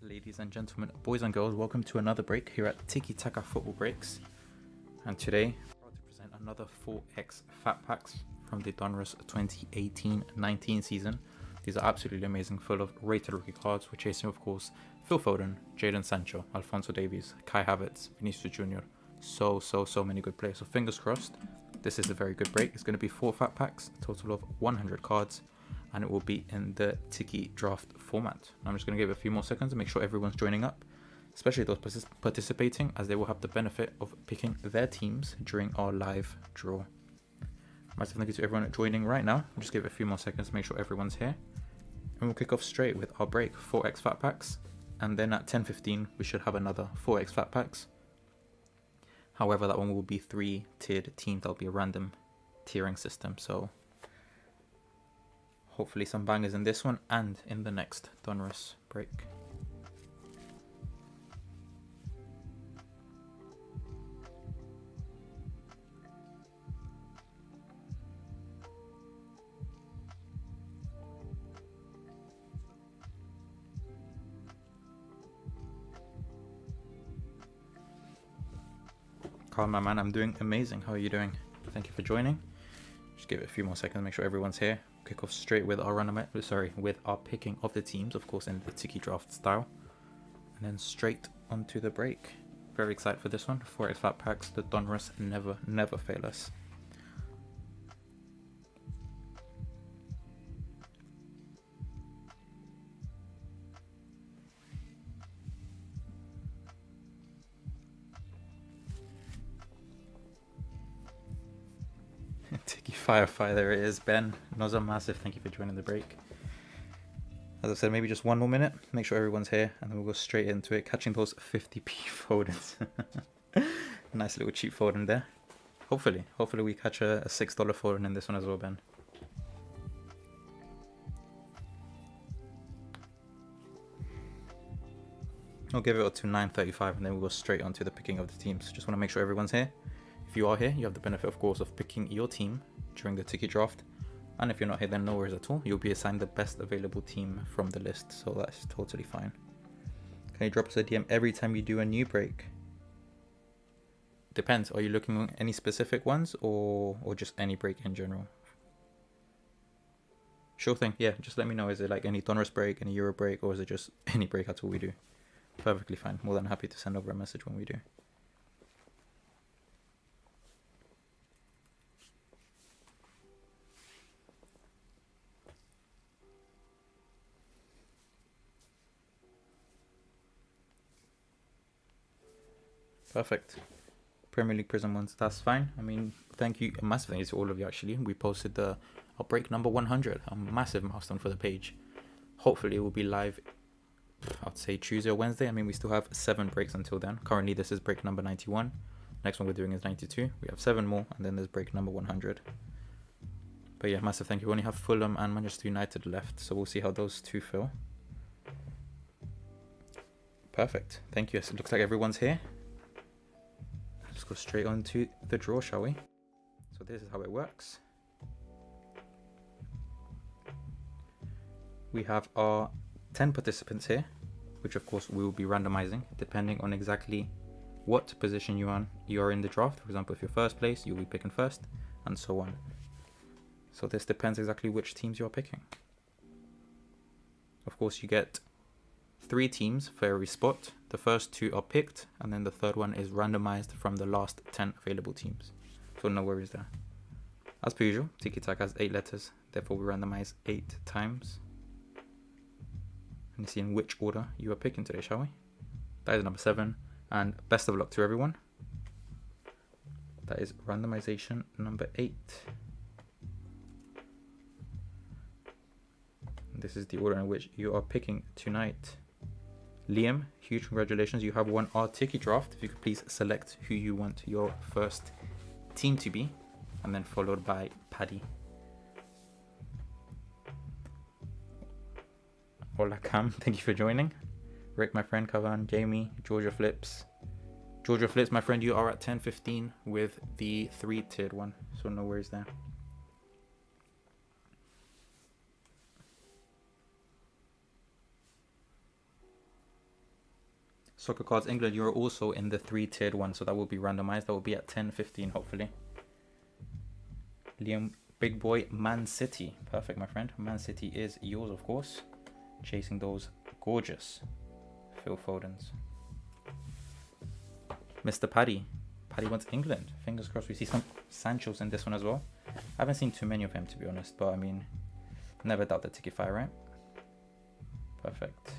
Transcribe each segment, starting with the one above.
Ladies and gentlemen, boys and girls, welcome to another break here at Tiki Taka Football Breaks. And today, I'm proud to present another 4x Fat Packs from the Donruss 2018-19 season. These are absolutely amazing, full of rated rookie cards. We're chasing, of course, Phil Foden, Jadon Sancho, Alphonso Davies, Kai Havertz, Vinicius Jr. So many good players. So fingers crossed, this is a very good break. It's going to be 4 Fat Packs, a total of 100 cards. And it will be in the Tiki draft format. I'm just going to give it a few more seconds to make sure everyone's joining up, especially those participating, as they will have the benefit of picking their teams during our live draw. Massive thank you to everyone joining right now. I'll just give it a few more seconds to make sure everyone's here. And we'll kick off straight with our break, 4x Fat Packs. And then at 10:15, we should have another 4x Fat Packs. However, that one will be 3-tiered teams. That'll be a random tiering system. So hopefully some bangers in this one and in the next Donruss break. Carl, my man, I'm doing amazing. How are you doing? Thank you for joining. Just give it a few more seconds, make sure everyone's here. Kick off straight with our with our picking of the teams, of course in the Tiki draft style, and then straight onto the break. Very excited for this one. 4x Fat Packs, the Donruss never fail us. Tiki Firefly, there it is. Ben, Noza Massive, thank you for joining the break. As I said, maybe just one more minute, make sure everyone's here, and then we'll go straight into it, catching those 50p Fodens. Nice little cheap Foden there. Hopefully we catch a $6 Foden in this one as well, Ben. I'll give it to 9:35 and then we'll go straight onto the picking of the teams. Just want to make sure everyone's here. If you are here, you have the benefit, of course, of picking your team during the Tiki draft. And if you're not here, then no worries at all. You'll be assigned the best available team from the list, so that's totally fine. Can you drop us a DM every time you do a new break? Depends. Are you looking at any specific ones or just any break in general? Sure thing. Yeah, just let me know. Is it like any Donruss break, any Euro break, or is it just any break at all we do? Perfectly fine. More than happy to send over a message when we do. Perfect. Premier League Prism ones, that's fine. I mean, thank you, a massive thank you to all of you actually. We posted our break number 100, a massive milestone for the page. Hopefully it will be live, I'd say Tuesday or Wednesday. I mean, we still have 7 breaks until then. Currently this is break number 91. Next one we're doing is 92. We have 7 more and then there's break number 100. But yeah, massive thank you. We only have Fulham and Manchester United left, so we'll see how those two feel. Perfect. Thank you. So it looks like everyone's here. Let's go straight on to the draw, shall we? So this is how it works. We have our 10 participants here, which of course we will be randomizing depending on exactly what position you are in the draft. For example, if you're first place, you'll be picking first, and so on. So this depends exactly which teams you are picking. Of course, you get 3 teams for every spot. The first 2 are picked, and then the third one is randomized from the last 10 available teams. So no worries there. As per usual, Tiki Taka has 8 letters, therefore we randomize 8 times. And see in which order you are picking today, shall we? That is number 7, and best of luck to everyone. That is randomization number 8. This is the order in which you are picking tonight. Liam, huge congratulations. You have won our Tiki draft. If you could please select who you want your first team to be, and then followed by Paddy. Hola Cam, thank you for joining. Rick, my friend, Kavan, Jamie, Georgia Flips. Georgia Flips, my friend, you are at 10:15 with the 3-tiered one, so no worries there. Soccer Cards England, you're also in the 3-tiered one, so that will be randomized. That will be at 10:15, hopefully. Liam, big boy, Man City. Perfect, my friend. Man City is yours, of course. Chasing those gorgeous Phil Fodens. Mr. Paddy. Paddy wants England. Fingers crossed we see some Sanchos in this one as well. I haven't seen too many of him, to be honest, but I mean, never doubt the Tiki Fire, right? Perfect.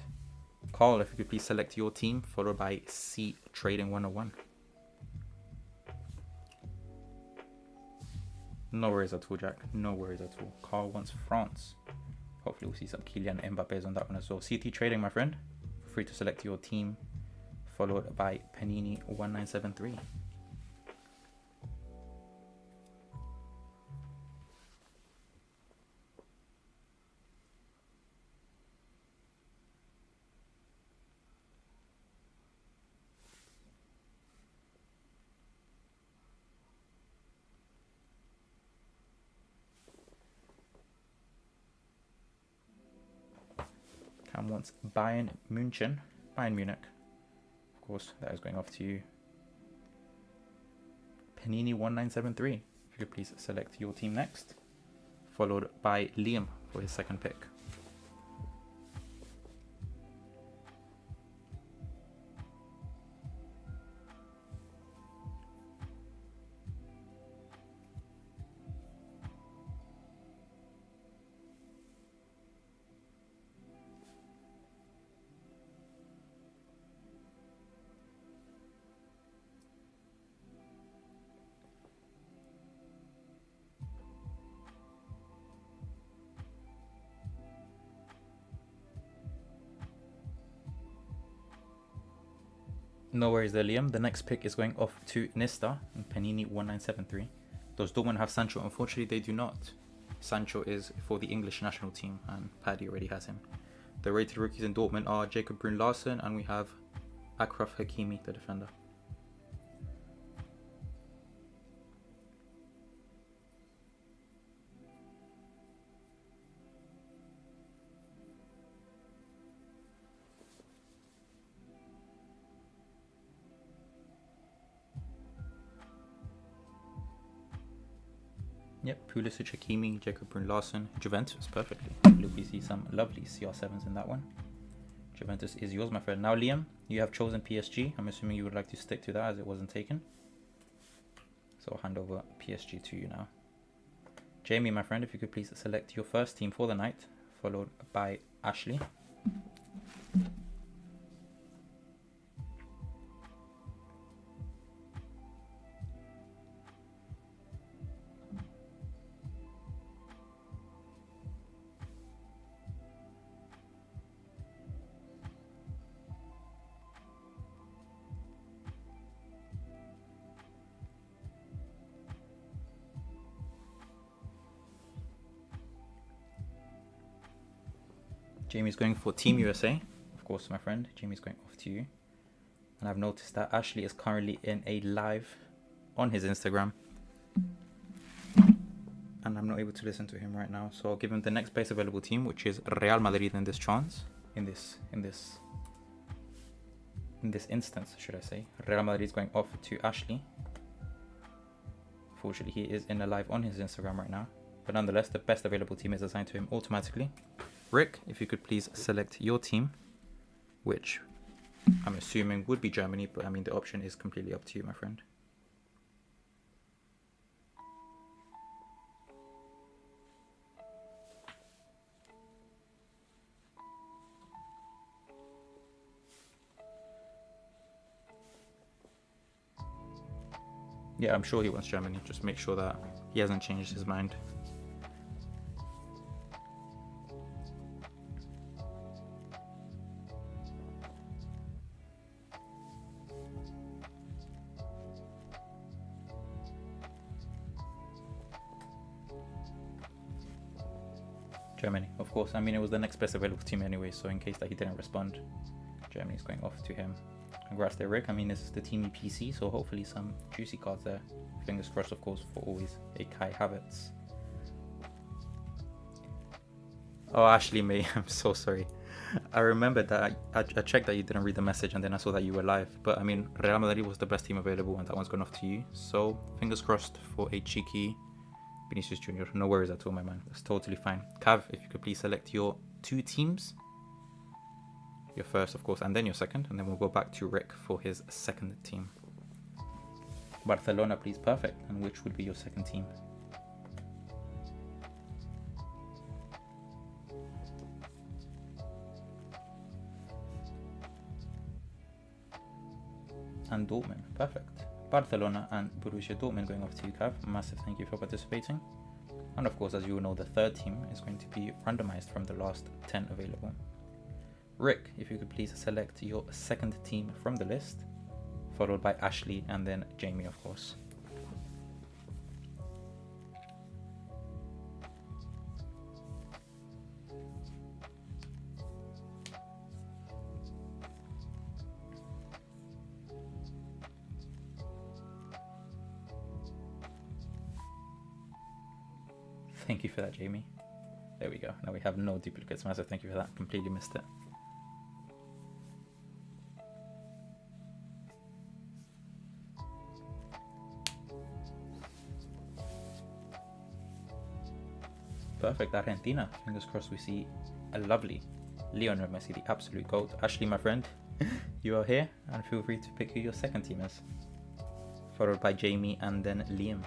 Carl, if you could please select your team, followed by C Trading 101. No worries at all, Jack. No worries at all. Carl wants France. Hopefully we'll see some Kylian Mbappe's on that one as well. CT Trading, my friend. Feel free to select your team, followed by Panini 1973. Cam wants Bayern Munich. Of course, that is going off to you. Panini 1973. If you could please select your team next, followed by Liam for his second pick. No worries there, Liam. The next pick is going off to Nista in Panini 1973. Does Dortmund have Sancho? Unfortunately, they do not. Sancho is for the English national team, and Paddy already has him. The rated rookies in Dortmund are Jacob Brun-Larsen, and we have Achraf Hakimi, the defender. Yep, Pulisic, Hakimi, Jacob Brun-Larsen, Juventus, perfectly. We see some lovely CR7s in that one. Juventus is yours, my friend. Now, Liam, you have chosen PSG. I'm assuming you would like to stick to that as it wasn't taken. So I'll hand over PSG to you now. Jamie, my friend, if you could please select your first team for the night, followed by Ashley. Jamie's going for Team USA. Of course, my friend. Jamie's going off to you. And I've noticed that Ashley is currently in a live on his Instagram. And I'm not able to listen to him right now. So I'll give him the next base available team, which is Real Madrid in this chance. In this instance, should I say. Real Madrid is going off to Ashley. Fortunately, he is in a live on his Instagram right now. But nonetheless, the best available team is assigned to him automatically. Rick, if you could please select your team, which I'm assuming would be Germany, but I mean the option is completely up to you, my friend. Yeah, I'm sure he wants Germany. Just make sure that he hasn't changed his mind. Germany, of course. I mean, it was the next best available team anyway, so in case that he didn't respond, Germany's going off to him. Congrats there, Rick. I mean, this is the team PC, so hopefully some juicy cards there. Fingers crossed, of course, for always a Kai Havertz. Oh, Ashley May, I'm so sorry. I remembered that I checked that you didn't read the message, and then I saw that you were live. But I mean, Real Madrid was the best team available, and that one's gone off to you. So fingers crossed for a cheeky Vinicius Junior. No worries at all, my man. That's totally fine. Cav, if you could please select your two teams. Your first, of course, and then your second, and then we'll go back to Rick for his second team. Barcelona, please. Perfect. And which would be your second team? And Dortmund. Perfect. Barcelona and Borussia Dortmund going off to you, Cav. Massive thank you for participating. And of course, as you all know, the third team is going to be randomized from the last 10 available. Rick, if you could please select your second team from the list, followed by Ashley and then Jamie, of course. Thank you for that, Jamie. There we go. Now we have no duplicates. Massive thank you for that. Completely missed it. Perfect. Argentina. Fingers crossed we see a lovely Lionel Messi, the absolute GOAT. Ashley, my friend, you are here, and feel free to pick who your second team is. Followed by Jamie and then Liam.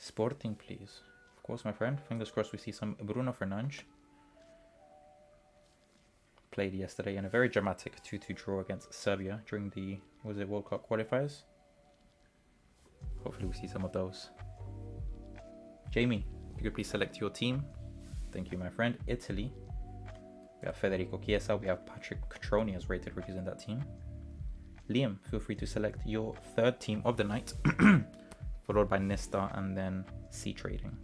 Sporting, please. Of course, my friend. Fingers crossed we see some Bruno Fernandes. Played yesterday in a very dramatic 2-2 draw against Serbia during the, was it World Cup qualifiers? Hopefully we see some of those. Jamie, if you could please select your team. Thank you, my friend. Italy. We have Federico Chiesa. We have Patrick Cutrone as rated rookies in that team. Liam, feel free to select your third team of the night. Followed by Nesta and then C Trading.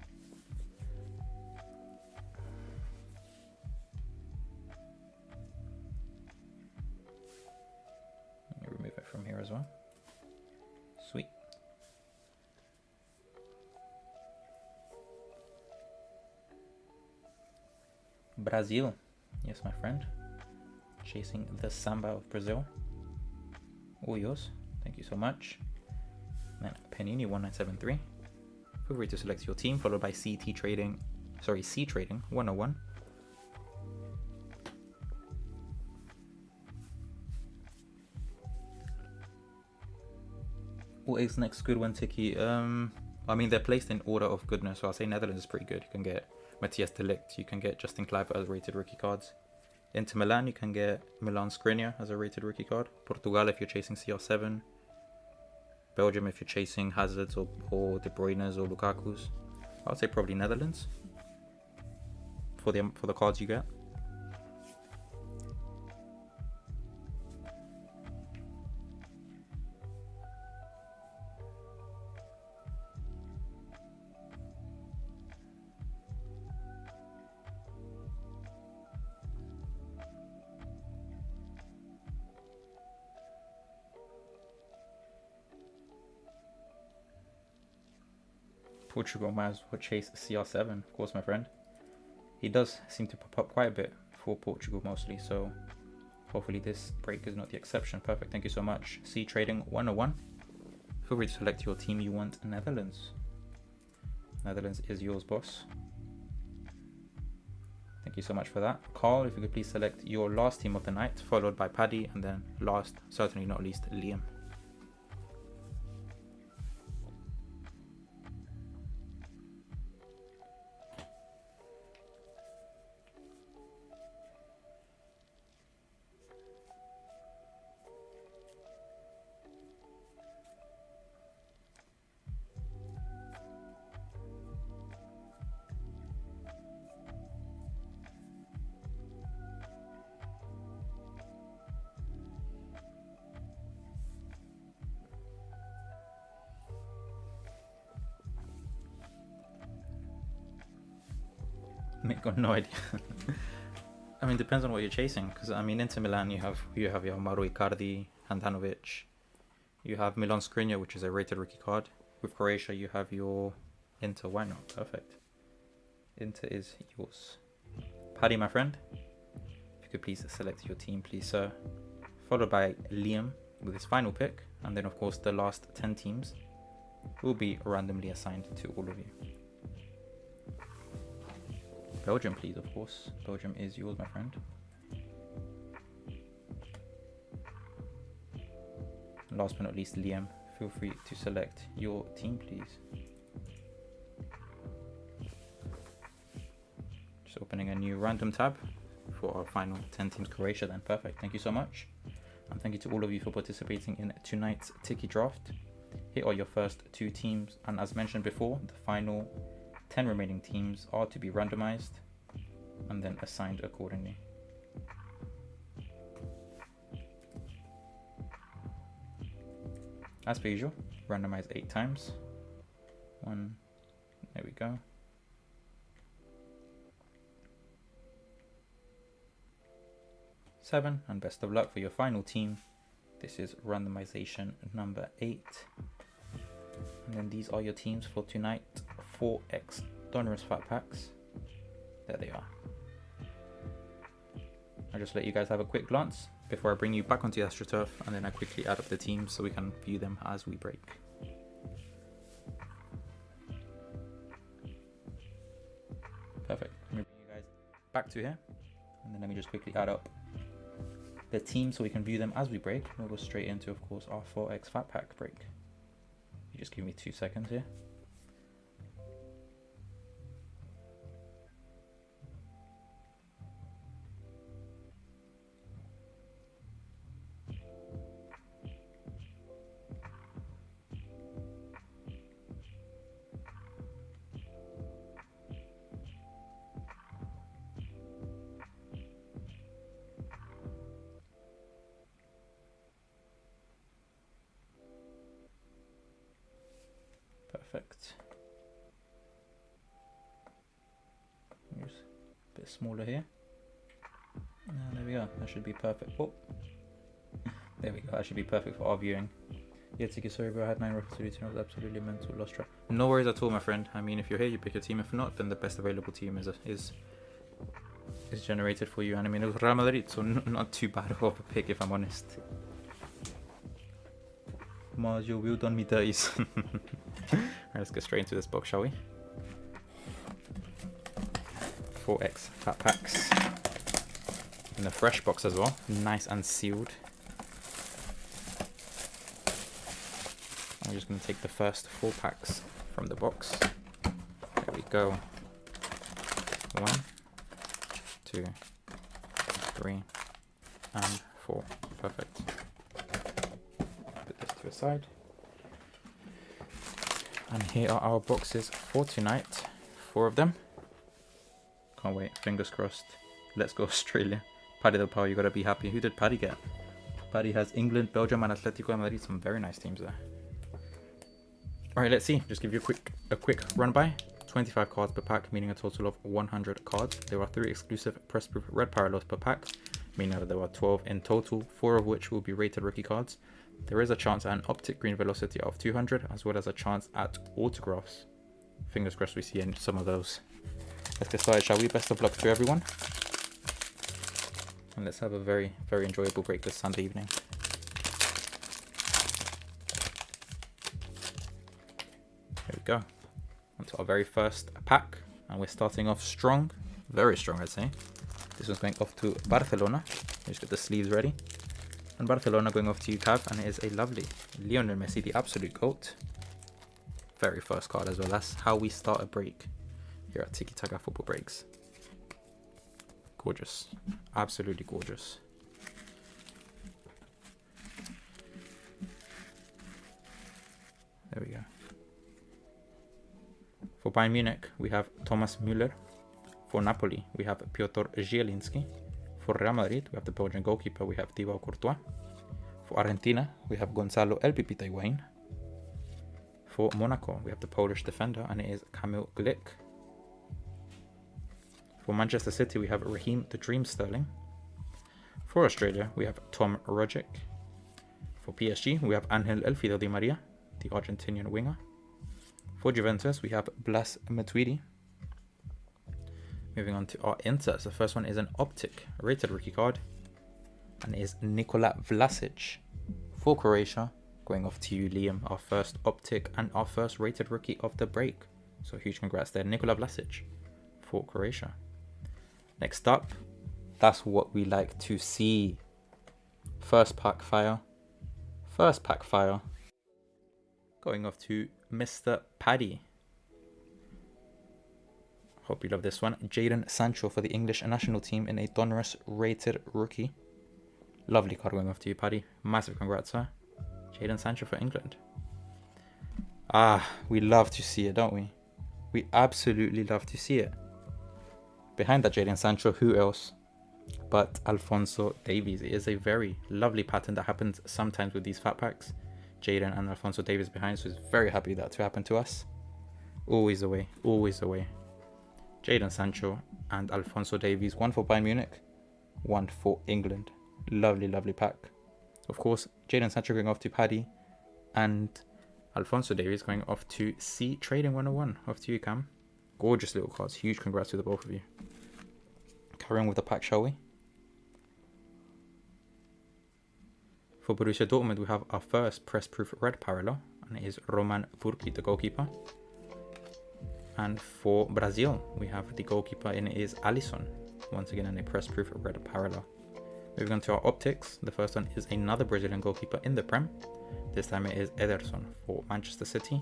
Let me remove it from here as well. Sweet. Brazil. Yes, my friend. Chasing the Samba of Brazil. All yours. Thank you so much. Then Panini 1973. Feel free to select your team, followed by C Trading 101. What is next good one, Tiki? I mean, they're placed in order of goodness, so I'll say Netherlands is pretty good. You can get Matthias de Ligt, you can get Justin Kluivert as rated rookie cards. Inter Milan, you can get Milan Skriniar as a rated rookie card. Portugal, if you're chasing CR7. Belgium, if you're chasing Hazards or De Bruyne's or Lukaku's. I would say probably Netherlands for the cards you get. Portugal might as well chase CR7, of course, my friend. He does seem to pop up quite a bit for Portugal mostly, so hopefully this break is not the exception. Perfect, thank you so much. C Trading 101. Feel free to select your team you want. Netherlands. Netherlands is yours, boss. Thank you so much for that. Carl, if you could please select your last team of the night, followed by Paddy, and then last, certainly not least, Liam. Got no idea. I mean, depends on what you're chasing. Because I mean, Inter Milan, you have your Mauro Icardi, Handanovic. You have Milan Skriniar, which is a rated rookie card. With Croatia, you have your Inter. Why not? Perfect. Inter is yours. Paddy, my friend, if you could please select your team, please, sir. Followed by Liam with his final pick. And then, of course, the last 10 teams will be randomly assigned to all of you. Belgium, please, of course. Belgium is yours, my friend. Last but not least, Liam, feel free to select your team, please. Just opening a new random tab for our final 10 teams Croatia then. Perfect. Thank you so much. And thank you to all of you for participating in tonight's Tiki Draft. Here are your first 2 teams. And as mentioned before, the final 10 remaining teams are to be randomized and then assigned accordingly. As per usual, randomize 8 times. 1, there we go. 7, and best of luck for your final team. This is randomization number 8. And then these are your teams for tonight. 4x Donruss Fat Packs. There they are. I'll just let you guys have a quick glance before I bring you back onto the AstroTurf, and then I quickly add up the teams so we can view them as we break. Perfect. Let me bring you guys back to here, and then let me just quickly add up the teams so we can view them as we break. We'll go straight into, of course, our 4x Fat Pack break. You just give me 2 seconds here. Perfect. Here's a bit smaller here. There we go. That should be perfect. Oh, there we go. That should be perfect for our viewing. Yeah, Tiki, sorry bro, I had 9 records. I was absolutely mental, lost track. No worries at all, my friend. I mean, if you're here, you pick your team. If not, then the best available team is generated for you. And I mean, it was Real Madrid, so not too bad of a pick, if I'm honest. Mars, your wheel done me dirties. Alright, let's get straight into this box, shall we? 4x Fat Packs. In a fresh box as well. Nice and sealed. I'm just going to take the first 4 packs from the box. There we go. 1, 2, 3, and 4. Perfect. Put this to the side. And here are our boxes for tonight. 4 of them. Can't wait. Fingers crossed. Let's go Australia. Paddy Del Pau, you gotta be happy. Who did Paddy get? Paddy has England, Belgium, and Atletico de Madrid. Some very nice teams there. Alright, let's see. Just give you a quick run by. 25 cards per pack, meaning a total of 100 cards. There are 3 exclusive press-proof red parallels per pack, meaning that there are 12 in total, 4 of which will be rated rookie cards. There is a chance at an optic green velocity of 200, as well as a chance at autographs. Fingers crossed we see some of those. Let's get started, shall we? Best of luck to everyone. And let's have a very, very enjoyable break this Sunday evening. There we go. Onto our very first pack. And we're starting off strong. Very strong, I'd say. This one's going off to Barcelona. Just get the sleeves ready. And Barcelona going off to you, Cav. And it is a lovely Lionel Messi, the absolute GOAT. Very first card as well. That's how we start a break here at Tiki Taka Football Breaks. Gorgeous. Absolutely gorgeous. There we go. For Bayern Munich, we have Thomas Müller. For Napoli, we have Piotr Zielinski. For Real Madrid, we have the Belgian goalkeeper, we have Thibaut Courtois. For Argentina, we have Gonzalo El Pipita Higuain. For Monaco, we have the Polish defender, and it is Kamil Glik. For Manchester City, we have Raheem the Dream Sterling. For Australia, we have Tom Rogic. For PSG, we have Angel Elfido Di Maria, the Argentinian winger. For Juventus, we have Blas Matuidi. Moving on to our Inters. The first one is an Optic rated rookie card, and it is Nikola Vlasic. For Croatia, going off to you, Liam, our first Optic and our first rated rookie of the break. So huge congrats there, Nikola Vlasic for Croatia. Next up, that's what we like to see. First pack fire. First pack fire. Going off to Mr. Paddy. Hope you love this one. Jadon Sancho for the English national team in a Donruss rated rookie. Lovely card going off to you, Paddy. Massive congrats, sir. Jadon Sancho for England. We love to see it, don't we? We absolutely love to see it. Behind that Jadon Sancho, who else but Alphonso Davies? It is a very lovely pattern that happens sometimes with these fat packs. Jadon and Alphonso Davies behind, so it's very happy that to happen to us. Always the way, always the way. Jadon Sancho and Alphonso Davies, one for Bayern Munich, one for England. Lovely, lovely pack. Of course, Jadon Sancho going off to Paddy, and Alphonso Davies going off to C Trading 101. Off to you, Cam. Gorgeous little cards. Huge congrats to the both of you. Carry on with the pack, shall we? For Borussia Dortmund, we have our first press-proof red parallel, and it is Roman Burki, the goalkeeper. And for Brazil, we have the goalkeeper, and it is Alisson. Once again, in a press-proof red parallel. Moving on to our optics, the first one is another Brazilian goalkeeper in the Prem. This time it is Ederson for Manchester City.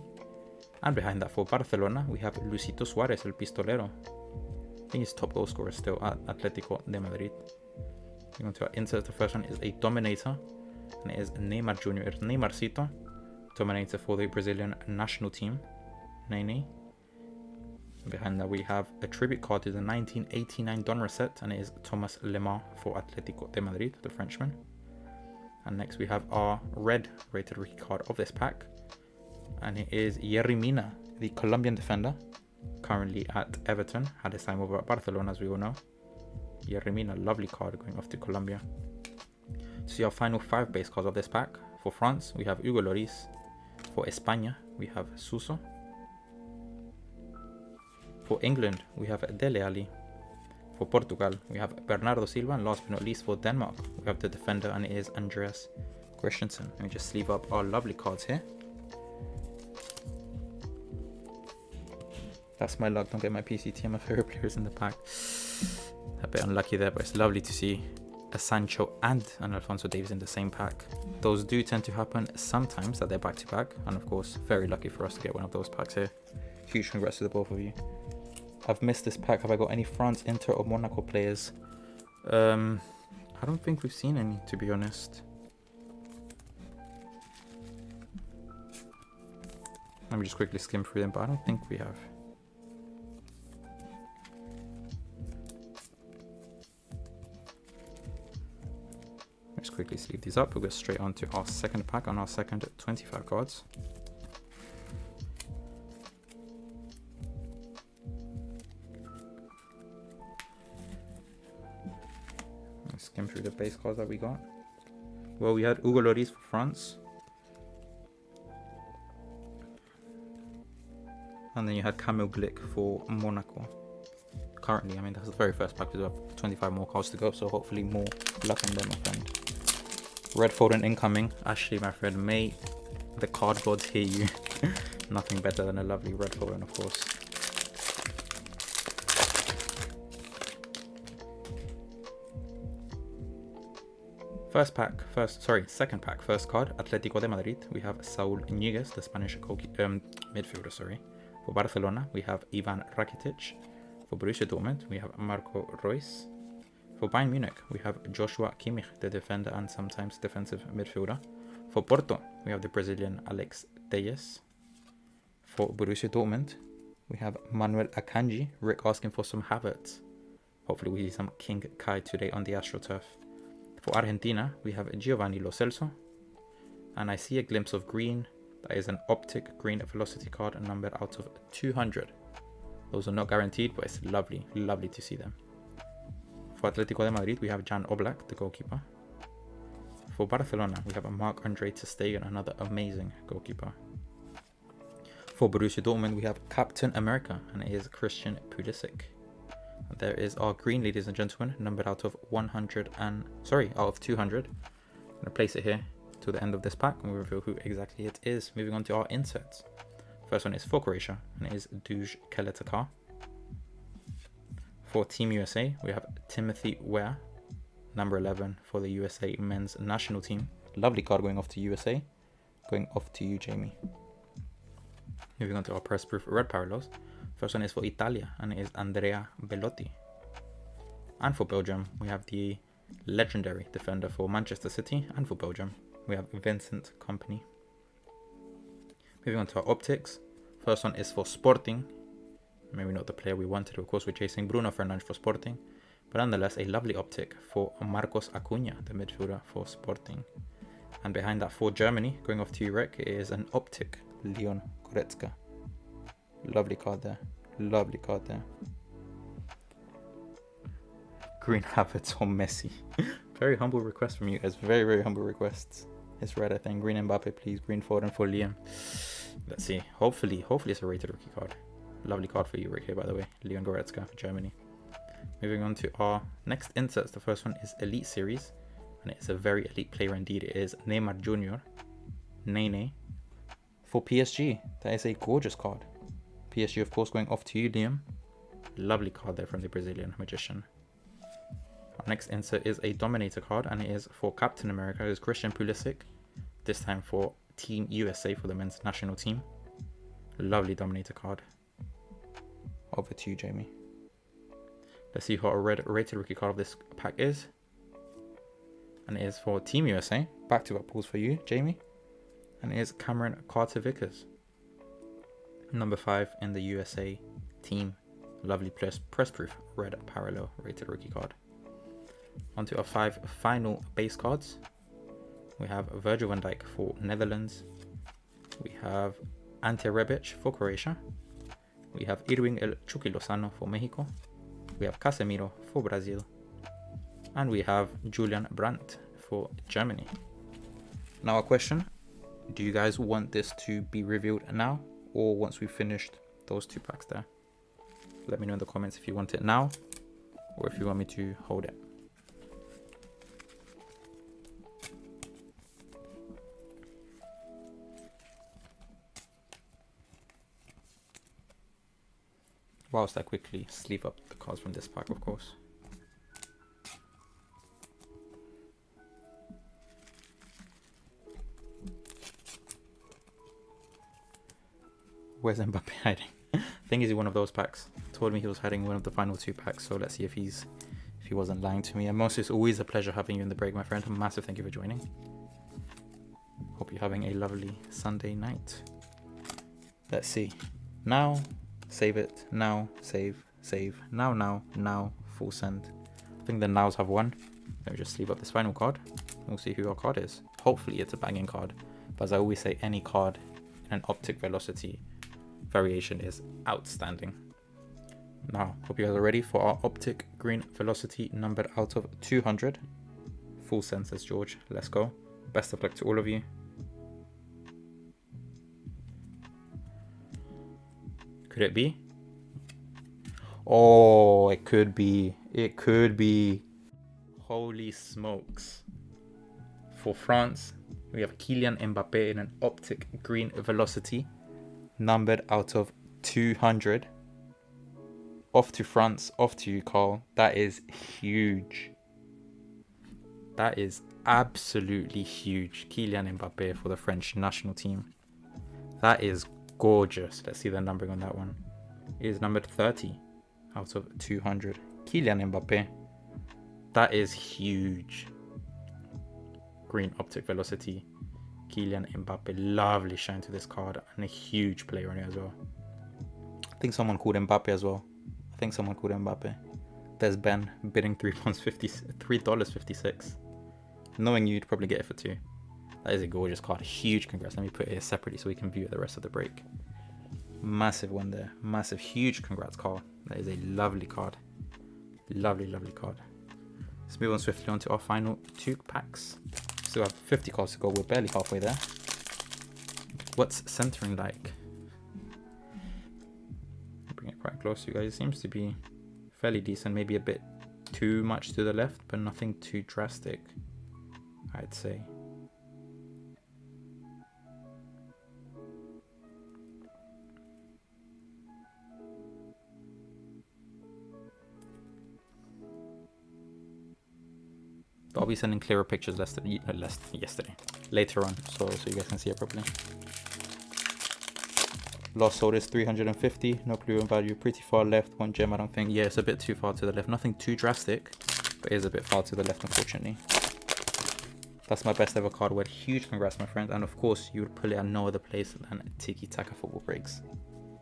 And behind that for Barcelona, we have Luisito Suarez, el pistolero. I think he's top goal scorer still at Atletico de Madrid. Moving on to our inserts, the first one is a Dominator, and it is Neymar Jr. Neymarcito, Dominator for the Brazilian national team, Nene. Behind that we have a tribute card to the 1989 Donruss set, and it is Thomas Lemar for Atletico de Madrid, the Frenchman. And next we have our red rated rookie card of this pack, and it is Yerry Mina, the Colombian defender, currently at Everton, had his time over at Barcelona as we all know. Yerry Mina, lovely card going off to Colombia. To see our final 5 base cards of this pack, for France we have Hugo Lloris, for España we have Suso, for England we have Dele Alli, for Portugal we have Bernardo Silva, and last but not least for Denmark we have the defender, and it is Andreas Christensen. Let me just sleeve up our lovely cards here. That's my luck, don't get my PCT and my favorite players in the pack. A bit unlucky there, but it's lovely to see a Sancho and an Alphonso Davies in the same pack. Those do tend to happen sometimes, that they're back to back, and of course very lucky for us to get one of those packs here. Huge congrats to the both of you. I've missed this pack. Have I got any France, Inter or Monaco players? I don't think we've seen any, to be honest. Let me just quickly skim through them, but I don't think we have. Let's quickly sleeve these up. We'll go straight on to our second pack on our second 25 cards. Let's skim through the base cards that we got. Well, we had Hugo Lloris for France. And then you had Kamil Glik for Monaco. Currently, I mean, that's the very first pack. We have 25 more cards to go, so hopefully more luck on them, my friend. Red folding incoming. Ashley, my friend, may the card gods hear you. Nothing better than a lovely red folding, of course. Second pack, first card, Atletico de Madrid. We have Saúl Ñíguez, the Spanish midfielder, sorry. For Barcelona, we have Ivan Rakitic. For Borussia Dortmund, we have Marco Reus. For Bayern Munich, we have Joshua Kimmich, the defender and sometimes defensive midfielder. For Porto, we have the Brazilian Alex Telles. For Borussia Dortmund, we have Manuel Akanji. Rick asking for some Havertz. Hopefully we see some King Kai today on the AstroTurf. For Argentina, we have Giovanni Lo Celso. And I see a glimpse of green. That is an optic green velocity card, a number out of 200. Those are not guaranteed, but it's lovely, lovely to see them. For Atletico de Madrid, we have Jan Oblak, the goalkeeper. For Barcelona, we have a Marc-Andre ter Stegen, another amazing goalkeeper. For Borussia Dortmund, we have Captain America, and it is Christian Pulisic. There is our green, ladies and gentlemen, numbered out of 200. I'm going to place it here till the end of this pack, and we'll reveal who exactly it is. Moving on to our inserts. First one is for Croatia, and it is Duj Keletakar. For Team USA, we have Timothy Ware, number 11 for the USA men's national team. Lovely card going off to USA. Going off to you, Jamie. Moving on to our press proof red parallels. First one is for Italia, and it is Andrea Bellotti. And for Belgium, we have the legendary defender for Manchester City, and for Belgium, we have Vincent Kompany. Moving on to our optics. First one is for Sporting. Maybe not the player we wanted. Of course, we're chasing Bruno Fernandes for Sporting. But nonetheless, a lovely optic for Marcos Acuna, the midfielder for Sporting. And behind that for Germany, going off to you, Rick, is an optic, Leon Goretzka. Lovely card there. Lovely card there. Green Havertz or Messi. Very humble request from you guys. Very, very humble requests. It's red, I think. Green Mbappe, please. Green Foden for Liam. Let's see. Hopefully it's a rated rookie card. Lovely card for you, Rick, here, by the way. Leon Goretzka for Germany. Moving on to our next inserts. The first one is Elite Series. And it's a very elite player indeed. It is Neymar Jr. Nene. For PSG. That is a gorgeous card. PSG, of course, going off to you, Liam. Lovely card there from the Brazilian magician. Our next insert is a Dominator card, and it is for Captain America. It is Christian Pulisic. This time for Team USA for the men's national team. Lovely Dominator card. Over to you, Jamie. Let's see who our red rated rookie card of this pack is. And it is for Team USA. Back-to-back pulls for you, Jamie. And it is Cameron Carter-Vickers. Number 5 in the USA team. Lovely press proof red parallel rated rookie card. Onto our 5 final base cards. We have Virgil van Dijk for Netherlands. We have Ante Rebic for Croatia. We have Irving El Chucky Lozano for Mexico. We have Casemiro for Brazil. And we have Julian Brandt for Germany. Now a question. Do you guys want this to be revealed now, or once we've finished those 2 packs there? Let me know in the comments if you want it now, or if you want me to hold it. Whilst I quickly sleeve up the cards from this pack, of course. Where's Mbappe hiding? I think he's in one of those packs. Told me he was hiding in one of the final 2 packs, so let's see if he wasn't lying to me. And most, it's always a pleasure having you in the break, my friend. A massive thank you for joining. Hope you're having a lovely Sunday night. Let's see. Now, save it. Now, save. Now, full send. I think the nows have won. Let me just sleeve up this final card. We'll see who our card is. Hopefully it's a banging card. But as I always say, any card in an optic velocity variation is outstanding. Now, hope you guys are ready for our optic green velocity numbered out of 200. Full send, says George. Let's go. Best of luck to all of you. Could it be? Oh, it could be. It could be. Holy smokes. For France, we have Kylian Mbappe in an optic green velocity numbered out of 200. Off to France, off to you, Carl. That is huge. That is absolutely huge. Kylian Mbappe for the French national team. That is gorgeous. Let's see the numbering on that one. It is numbered 30 out of 200. Kylian Mbappe. That is huge. Green optic velocity. Kylian Mbappe. Lovely shine to this card. And a huge player on it as well. I think someone called Mbappe as well. There's Ben bidding $3.56. Knowing you'd probably get it for 2. That is a gorgeous card. Huge congrats. Let me put it here separately so we can view it the rest of the break. Massive one there. Massive, huge congrats, Carl. That is a lovely card. Lovely, lovely card. Let's move on swiftly on to our final 2 packs. Still have 50 cards to go. We're barely halfway there. What's centering like? Bring it quite close to you guys. It seems to be fairly decent. Maybe a bit too much to the left, but nothing too drastic, I'd say. But I'll be sending clearer pictures later on, so you guys can see it properly. Lost sold is 350, no clue on value, pretty far left, 1 gem I don't think. Yeah, it's a bit too far to the left, nothing too drastic, but it is a bit far to the left unfortunately. That's my best ever card word. Huge congrats my friend, and of course you would pull it at no other place than Tiki Taka Football Breaks.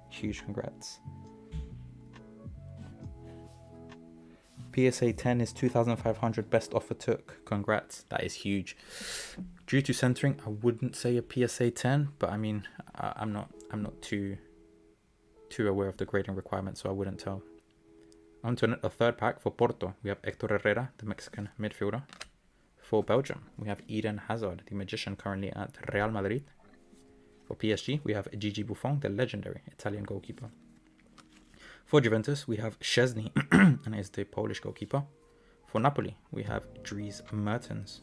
Huge congrats. PSA 10 is 2,500, best offer took. Congrats, that is huge. Due to centering, I wouldn't say a PSA 10, but I mean, I'm not too aware of the grading requirements, so I wouldn't tell. On to a 3rd pack for Porto. We have Hector Herrera, the Mexican midfielder. For Belgium, we have Eden Hazard, the magician currently at Real Madrid. For PSG, we have Gigi Buffon, the legendary Italian goalkeeper. For Juventus, we have Szczesny, and is the Polish goalkeeper. For Napoli, we have Dries Mertens.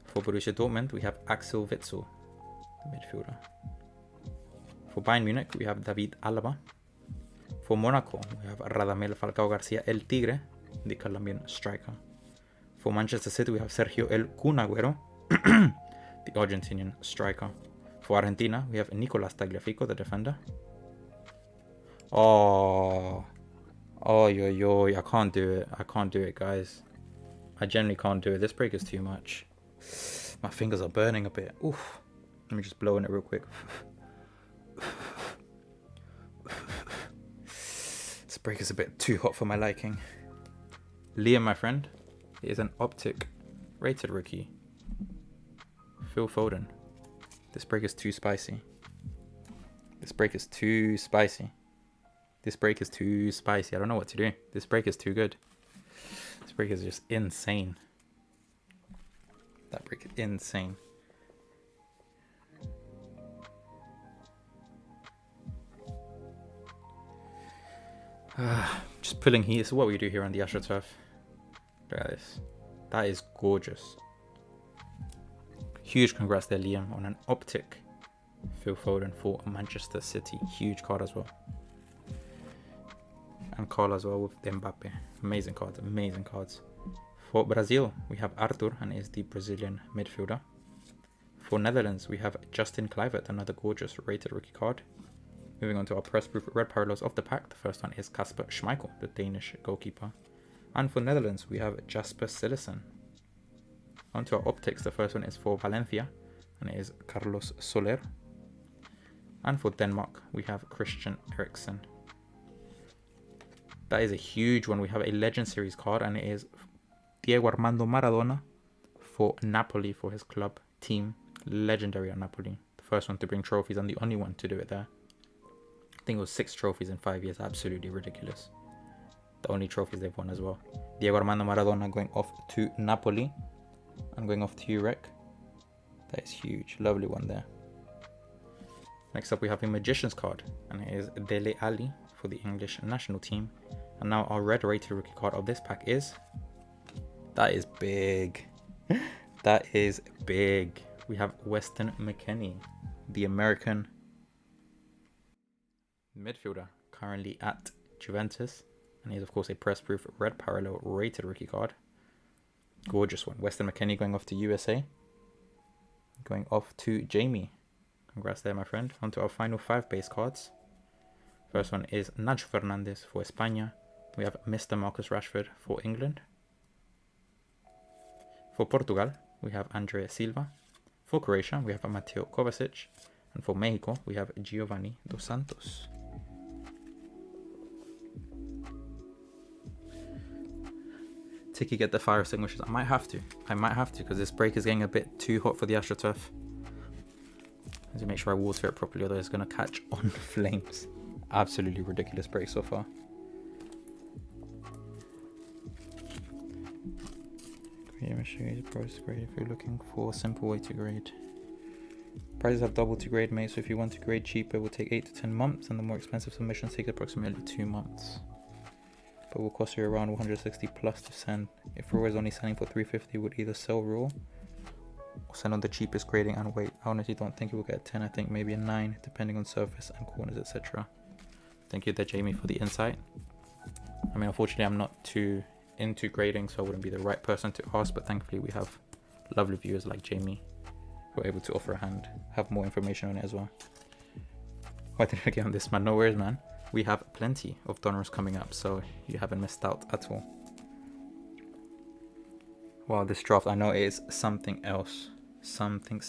For Borussia Dortmund, we have Axel Witsel, the midfielder. For Bayern Munich, we have David Alaba. For Monaco, we have Radamel Falcao Garcia El Tigre, the Colombian striker. For Manchester City, we have Sergio El Kun Agüero, the Argentinian striker. For Argentina, we have Nicolas Tagliafico, the defender. Oh, I can't do it. I can't do it, guys. I generally can't do it. This break is too much. My fingers are burning a bit. Oof. Let me just blow in it real quick. This break is a bit too hot for my liking. Liam, my friend, is an optic rated rookie. Phil Foden. This break is too spicy. This break is too spicy. This break is too spicy. I don't know what to do. This break is too good. This break is just insane. That break is insane. Just pulling heat. This is what we do here on the AstroTurf. Look at this. That is gorgeous. Huge congrats there, Liam, on an optic Phil Foden for Manchester City. Huge card as well. And Carl as well with Mbappe. Amazing cards, amazing cards. For Brazil, we have Arthur, and is the Brazilian midfielder. For Netherlands, we have Justin Kluivert, another gorgeous rated rookie card. Moving on to our press proof red parallels of the pack. The first one is Kasper Schmeichel, the Danish goalkeeper. And for Netherlands, we have Jasper Cillessen. On to our optics. The first one is for Valencia, and it is Carlos Soler. And for Denmark, we have Christian Eriksen. That is a huge one. We have a Legend Series card, and it is Diego Armando Maradona for Napoli, for his club team. Legendary at Napoli. The first one to bring trophies and the only one to do it there. I think it was 6 trophies in 5 years. Absolutely ridiculous. The only trophies they've won as well. Diego Armando Maradona going off to Napoli. And going off to Urek. That is huge. Lovely one there. Next up we have a Magician's card. And it is Dele Alli for the English national team. And now our red rated rookie card of this pack is... That is big. That is big. We have Weston McKennie, the American midfielder, currently at Juventus. And he's of course a press proof red parallel rated rookie card. Gorgeous one. Weston McKennie going off to USA. Going off to Jamie. Congrats there, my friend. On to our final 5 base cards. First one is Nacho Fernandez for España. We have Mr. Marcus Rashford for England. For Portugal, we have Andrea Silva. For Croatia, we have Mateo Kovacic. And for Mexico, we have Giovanni Dos Santos. Tiki, get the fire extinguishers. I might have to because this break is getting a bit too hot for the AstroTurf. I need to make sure I water it properly, otherwise it's going to catch on flames. Absolutely ridiculous break so far. Price grade if you're looking for a simple way to grade. Prices have doubled to grade, mate, so if you want to grade cheaper, it will take 8 to 10 months, and the more expensive submissions take approximately 2 months. But will cost you around 160 plus to send. If raw is only selling for 350, would either sell raw or send on the cheapest grading and wait. I honestly don't think it will get a 10, I think maybe a 9, depending on surface and corners, etc. Thank you there, Jamie, for the insight. I mean, unfortunately, I'm not too into grading, so I wouldn't be the right person to ask, but thankfully we have lovely viewers like Jamie who are able to offer a hand, have more information on it as well. Why didn't I get on this, man? No worries, man. We have plenty of donors coming up, so you haven't missed out at all. Wow, this draft, I know it is something else. Something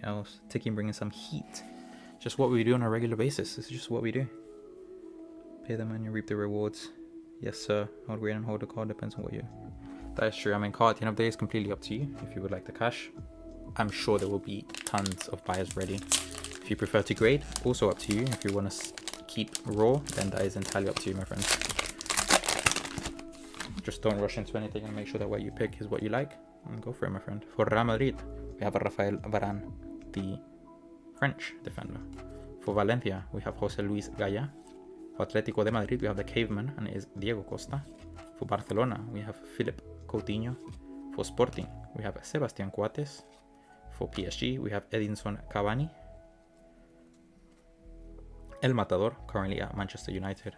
else. Tiki bringing some heat. Just what we do on a regular basis. This is just what we do. Pay them and you reap the rewards. Yes, sir. Hold grade and hold the card. Depends on what you... That is true. I mean, card at the end of the day is completely up to you. If you would like the cash, I'm sure there will be tons of buyers ready. If you prefer to grade, also up to you. If you want to keep raw, then that is entirely up to you, my friend. Just don't rush into anything and make sure that what you pick is what you like. And go for it, my friend. For Real Madrid, we have Rafael Varane, the French defender. For Valencia, we have José Luis Gaya. For Atlético de Madrid, we have the caveman, and it is Diego Costa. For Barcelona, we have Philip Coutinho. For Sporting, we have Sebastián Coates. For PSG, we have Edinson Cavani. El Matador, currently at Manchester United.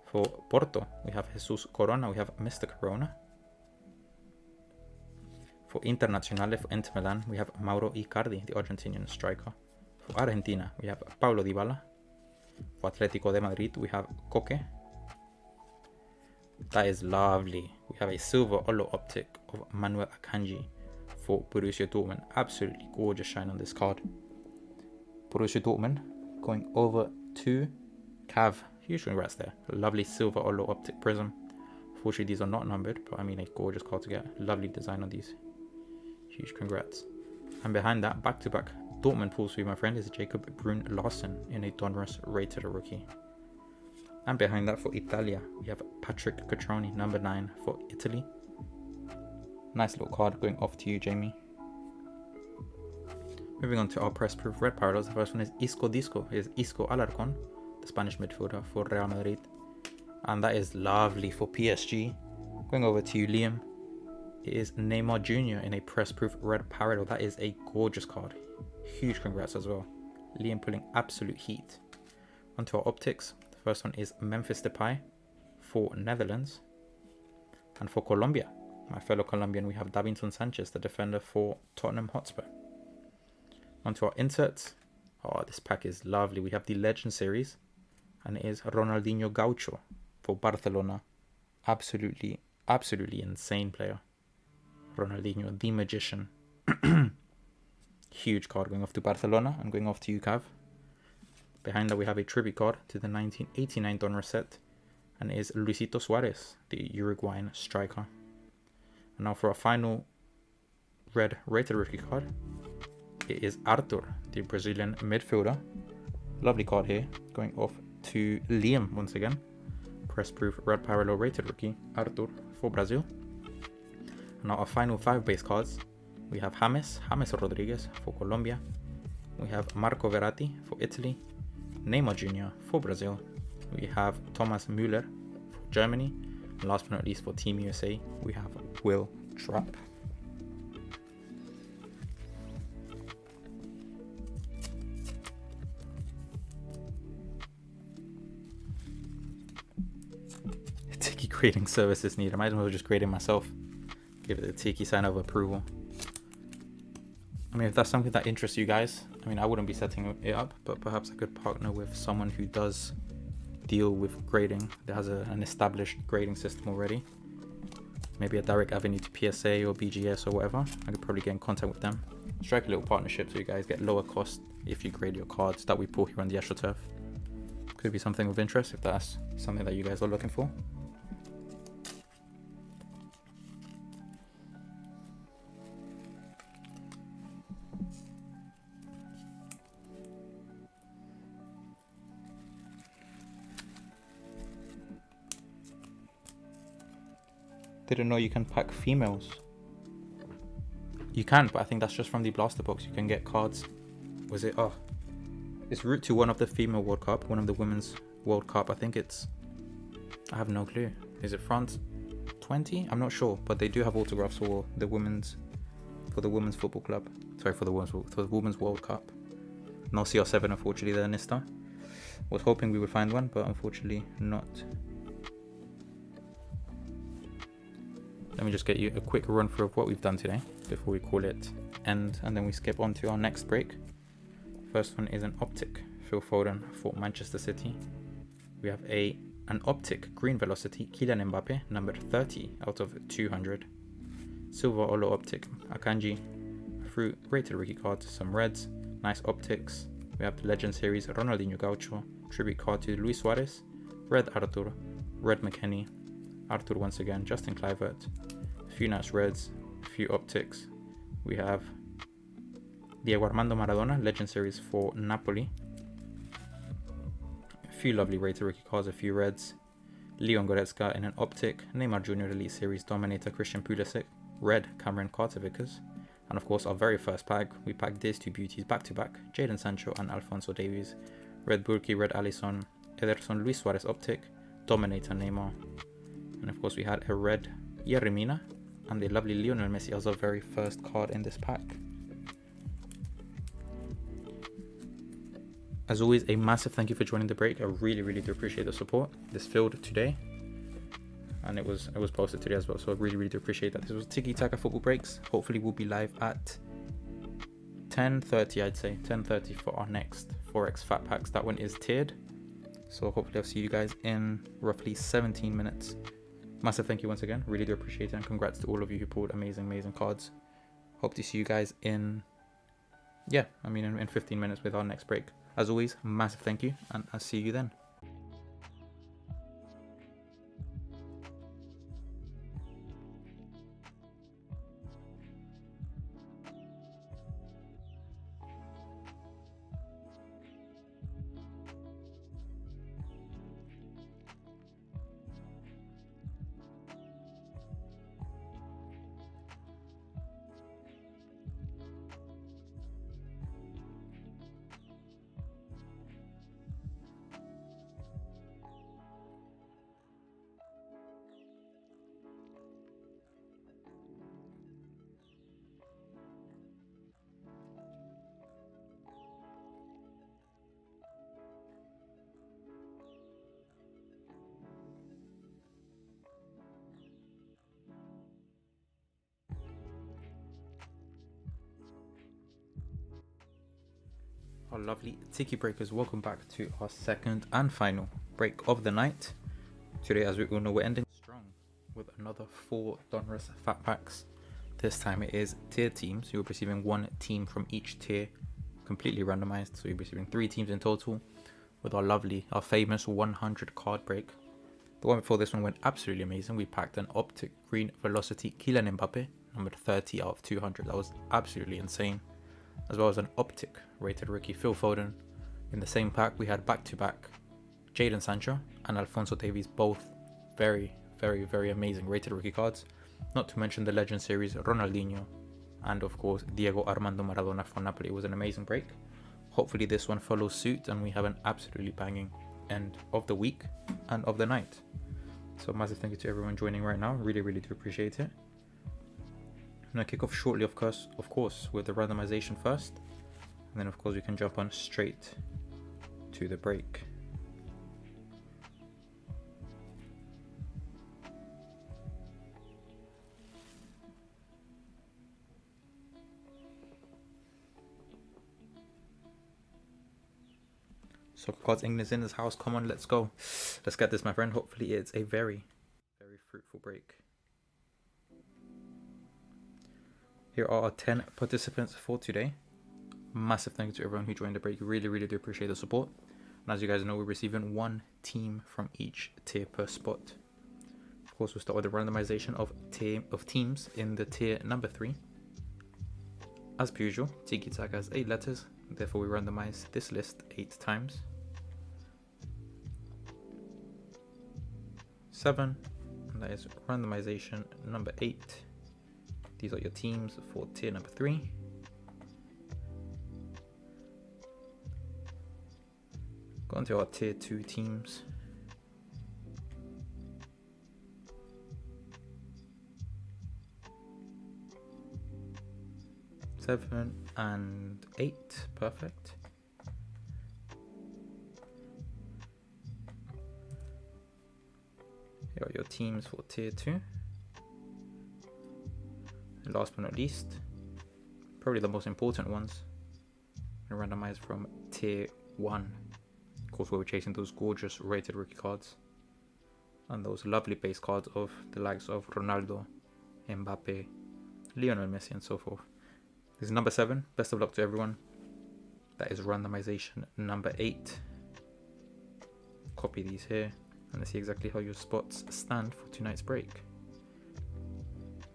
For Porto, we have Jesus Corona. We have Mr. Corona. For Internazionale, for Inter Milan, we have Mauro Icardi, the Argentinian striker. For Argentina, we have Paulo Dybala. For Atlético de Madrid, we have Koke. That is lovely. We have a silver holo optic of Manuel Akanji for Borussia Dortmund. Absolutely gorgeous shine on this card. Borussia Dortmund going over to Cav. Huge congrats there. Lovely silver holo optic prism. Fortunately, these are not numbered, but I mean, a gorgeous card to get. Lovely design on these. Huge congrats. And behind that, back-to-back Dortmund pulls for you, my friend, is Jacob Brun Larsen in a Donruss rated rookie. And behind that for Italia, we have Patrick Cutrone, number 9 for Italy. Nice little card going off to you, Jamie. Moving on to our press proof red parallels. The first one is Isco Disco. It is Isco Alarcon, the Spanish midfielder for Real Madrid. And that is lovely for PSG. Going over to you, Liam. It is Neymar Jr. in a press proof red parallel. That is a gorgeous card. Huge congrats as well. Liam pulling absolute heat. Onto our optics. The first one is Memphis Depay for Netherlands. And for Colombia, my fellow Colombian, we have Davinson Sanchez, the defender for Tottenham Hotspur. Onto our inserts. Oh, this pack is lovely. We have the Legend Series. And it is Ronaldinho Gaucho for Barcelona. Absolutely insane player. Ronaldinho, the magician. Huge card going off to Barcelona and going off to you, Cav. Behind that, we have a tribute card to the 1989 Donruss set, and it is Luisito Suarez, the Uruguayan striker. And now for our final red rated rookie card, it is Arthur, the Brazilian midfielder. Lovely card here, going off to Liam once again. Press proof red parallel rated rookie, Arthur for Brazil. And now our final 5 base cards. We have James Rodriguez for Colombia. We have Marco Verratti for Italy. Neymar Jr. for Brazil. We have Thomas Müller for Germany. And last but not least for Team USA, we have Will Trapp. Tiki grading services needed. I might as well just grade it myself. Give it the Tiki sign of approval. I mean, if that's something that interests you guys, I mean, I wouldn't be setting it up, but perhaps I could partner with someone who does deal with grading, that has an established grading system already. Maybe a direct avenue to PSA or BGS or whatever. I could probably get in contact with them. Strike a little partnership so you guys get lower cost if you grade your cards that we pull here on the AstroTurf. Could be something of interest if that's something that you guys are looking for. Didn't know you can pack females. You can, but I think that's just from the blaster box. You can get cards. Was it? Oh, it's route to one of the female World Cup, one of the women's World Cup. I think it's. I have no clue. Is it France 20? I'm not sure, but they do have autographs for the women's football club. Sorry, for the women's World Cup. No CR7, unfortunately, there, Nista. Was hoping we would find one, but unfortunately not. Let me just get you a quick run through of what we've done today before we call it end, and then we skip on to our next break. First one is an optic Phil Foden for Manchester City. We have an optic green velocity Kylian Mbappe, number 30 out of 200. Silver Olo optic Akanji, fruit rated rookie cards, some reds, nice optics. We have the Legend Series Ronaldinho Gaucho, tribute card to Luis Suarez, red Arthur, red McKennie, Arthur once again, Justin Kluivert, a few nice reds, a few optics. We have Diego Armando Maradona, Legend Series for Napoli. A few lovely rated rookie cards, a few reds. Leon Goretzka in an optic, Neymar Jr. Elite Series Dominator Christian Pulisic, red Cameron Carter-Vickers. And of course our very first pack, we packed these two beauties back to back, Jadon Sancho and Alphonso Davies. Red Burki, red Alisson, Ederson Luis Suarez optic, Dominator Neymar. And of course we had a red Yerry Mina and the lovely Lionel Messi as our very first card in this pack. As always, a massive thank you for joining the break. I really do appreciate the support. This filled today and it was posted today as well, so I really do appreciate that. This was Tiki Taka Football Breaks. Hopefully we'll be live at 10:30, I'd say 10:30 for our next Forex Fat Packs. That one is tiered, so hopefully I'll see you guys in roughly 17 minutes. Massive thank you once again, really do appreciate it, and congrats to all of you who pulled amazing cards. Hope to see you guys in 15 minutes with our next break. As always, massive thank you, and I'll see you then. Our lovely Tiki Breakers, welcome back to our second and final break of the night. Today, as we all know, we're ending strong with another 4 Donruss Fat Packs. This time it is tier teams. You'll be receiving 1 team from each tier, completely randomized. So you'll be receiving 3 teams in total with our famous 100 card break. The one before this one went absolutely amazing. We packed an optic green velocity Kylian Mbappe, number 30 out of 200. That was absolutely insane. As well as an optic rated rookie Phil Foden. In the same pack we had back-to-back Jadon Sancho and Alphonso Davies, both very amazing rated rookie cards. Not to mention the Legend Series Ronaldinho and of course Diego Armando Maradona for Napoli. It was an amazing break. Hopefully this one follows suit and we have an absolutely banging end of the week and of the night. So massive thank you to everyone joining right now. Really do appreciate it. I'm going to kick off shortly, of course, with the randomization first. And then, of course, we can jump on straight to the break. Soccer Cards England is in this house. Come on, let's go. Let's get this, my friend. Hopefully it's a very fruitful break. Here are our 10 participants for today. Massive thank you to everyone who joined the break. Really do appreciate the support. And as you guys know, we're receiving 1 team from each tier per spot. Of course, we'll start with the randomization of teams in the tier number 3. As per usual, Tiki Taka has 8 letters. Therefore, we randomize this list 8 times. 7, and that is randomization number 8. These are your teams for tier number 3. Go on to our tier 2 teams. Seven and 8, perfect. Here are your teams for tier 2. And last but not least, probably the most important ones, and randomized from tier 1. Of course, we're chasing those gorgeous rated rookie cards and those lovely base cards of the likes of Ronaldo, Mbappe, Lionel Messi, and so forth. This is number 7. Best of luck to everyone. That is randomization number 8. Copy these here and let's see exactly how your spots stand for tonight's break.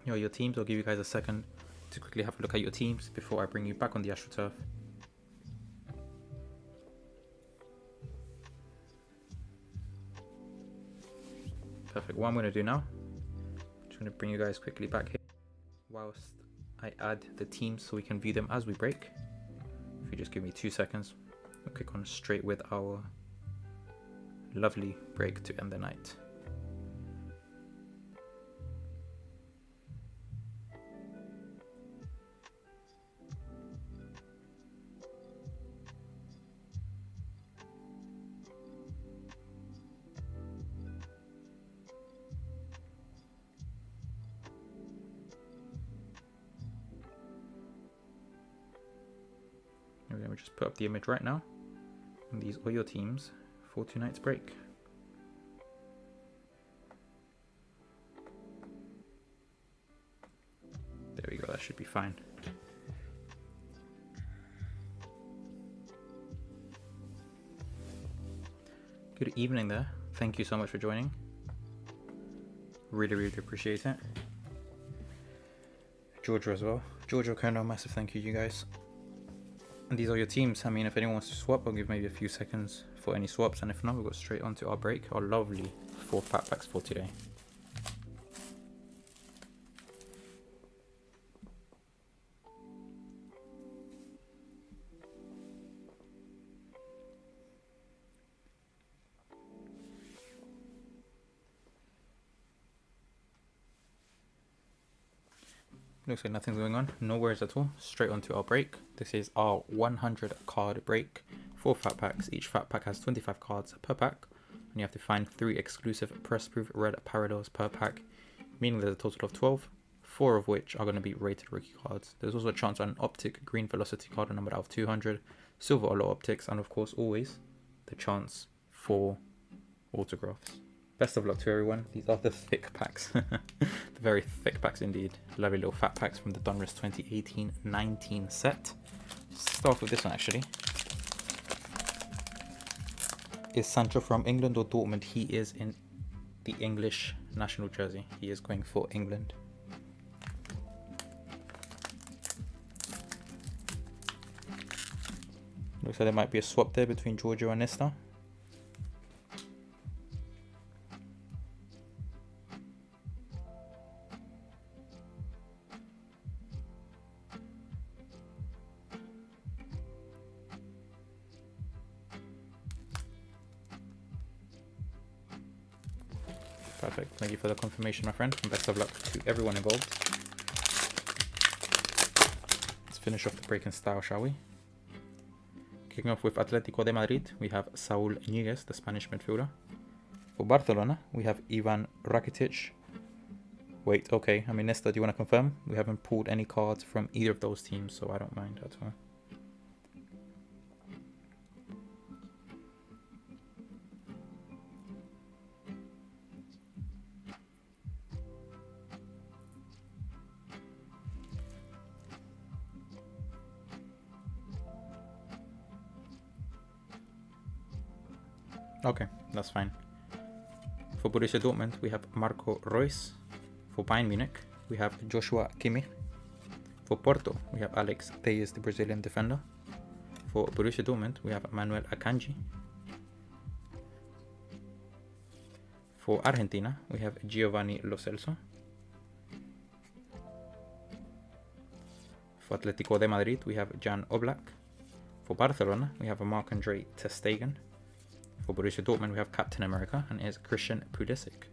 Your teams, I'll give you guys a second to quickly have a look at your teams before I bring you back on the AstroTurf. Perfect. What I'm going to do now, I'm just going to bring you guys quickly back here whilst I add the teams so we can view them as we break. If you just give me 2 seconds, we'll kick on straight with our lovely break to end the night. Let me just put up the image right now, and these are your teams for tonight's break. There we go, that should be fine. Good evening there. Thank you so much for joining. Really appreciate it. Georgia as well. Georgia, Colonel, massive thank you, you guys. And these are your teams. I mean, if anyone wants to swap, I'll give maybe a few seconds for any swaps, and if not, we'll go straight on to our break, our lovely 4 fat packs for today. Looks like nothing's going on, no worries at all. Straight on to our break. This is our 100 card break. 4 fat packs. Each fat pack has 25 cards per pack, and you have to find 3 exclusive press proof red parallels per pack, meaning there's a total of 12, 4 of which are going to be rated rookie cards. There's also a chance on an optic green velocity card numbered out of 200, silver or low optics, and of course always the chance for autographs. Best of luck to everyone. These are the thick packs. The very thick packs indeed. Lovely little fat packs from the Donruss 2018-19 set. Start with this one actually. Is Sancho from England or Dortmund? He is in the English national jersey. He is going for England. Looks like there might be a swap there between Giorgio and Nesta. Perfect. Thank you for the confirmation, my friend, and best of luck to everyone involved. Let's finish off the break in style, shall we? Kicking off with Atletico de Madrid, we have Saúl Ñíguez, the Spanish midfielder. For Barcelona, we have Ivan Rakitic. Wait, okay, I mean, Nesta, do you want to confirm? We haven't pulled any cards from either of those teams, so I don't mind at all. Okay, that's fine. For Borussia Dortmund, we have Marco Reus. For Bayern Munich, we have Joshua Kimmich. For Porto, we have Alex Telles, the Brazilian defender. For Borussia Dortmund, we have Manuel Akanji. For Argentina, we have Giovanni Lo Celso. For Atletico de Madrid, we have Jan Oblak. For Barcelona, we have Marc-Andre ter Stegen. For Borussia Dortmund, we have Captain America, and it is Christian Pulisic.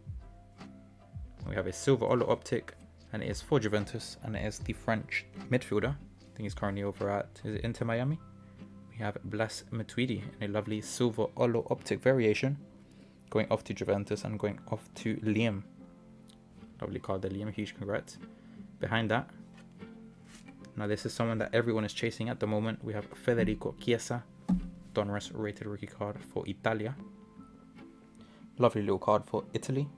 We have a silver Olo Optic, and it is for Juventus, and it is the French midfielder. I think he's currently over at, is it Inter Miami? We have Blas Matuidi in a lovely silver Olo Optic variation, going off to Juventus and going off to Liam. Lovely card there, Liam, huge congrats. Behind that, now this is someone that everyone is chasing at the moment. We have Federico Chiesa, Donruss rated rookie card for Italia. Lovely little card for Italy.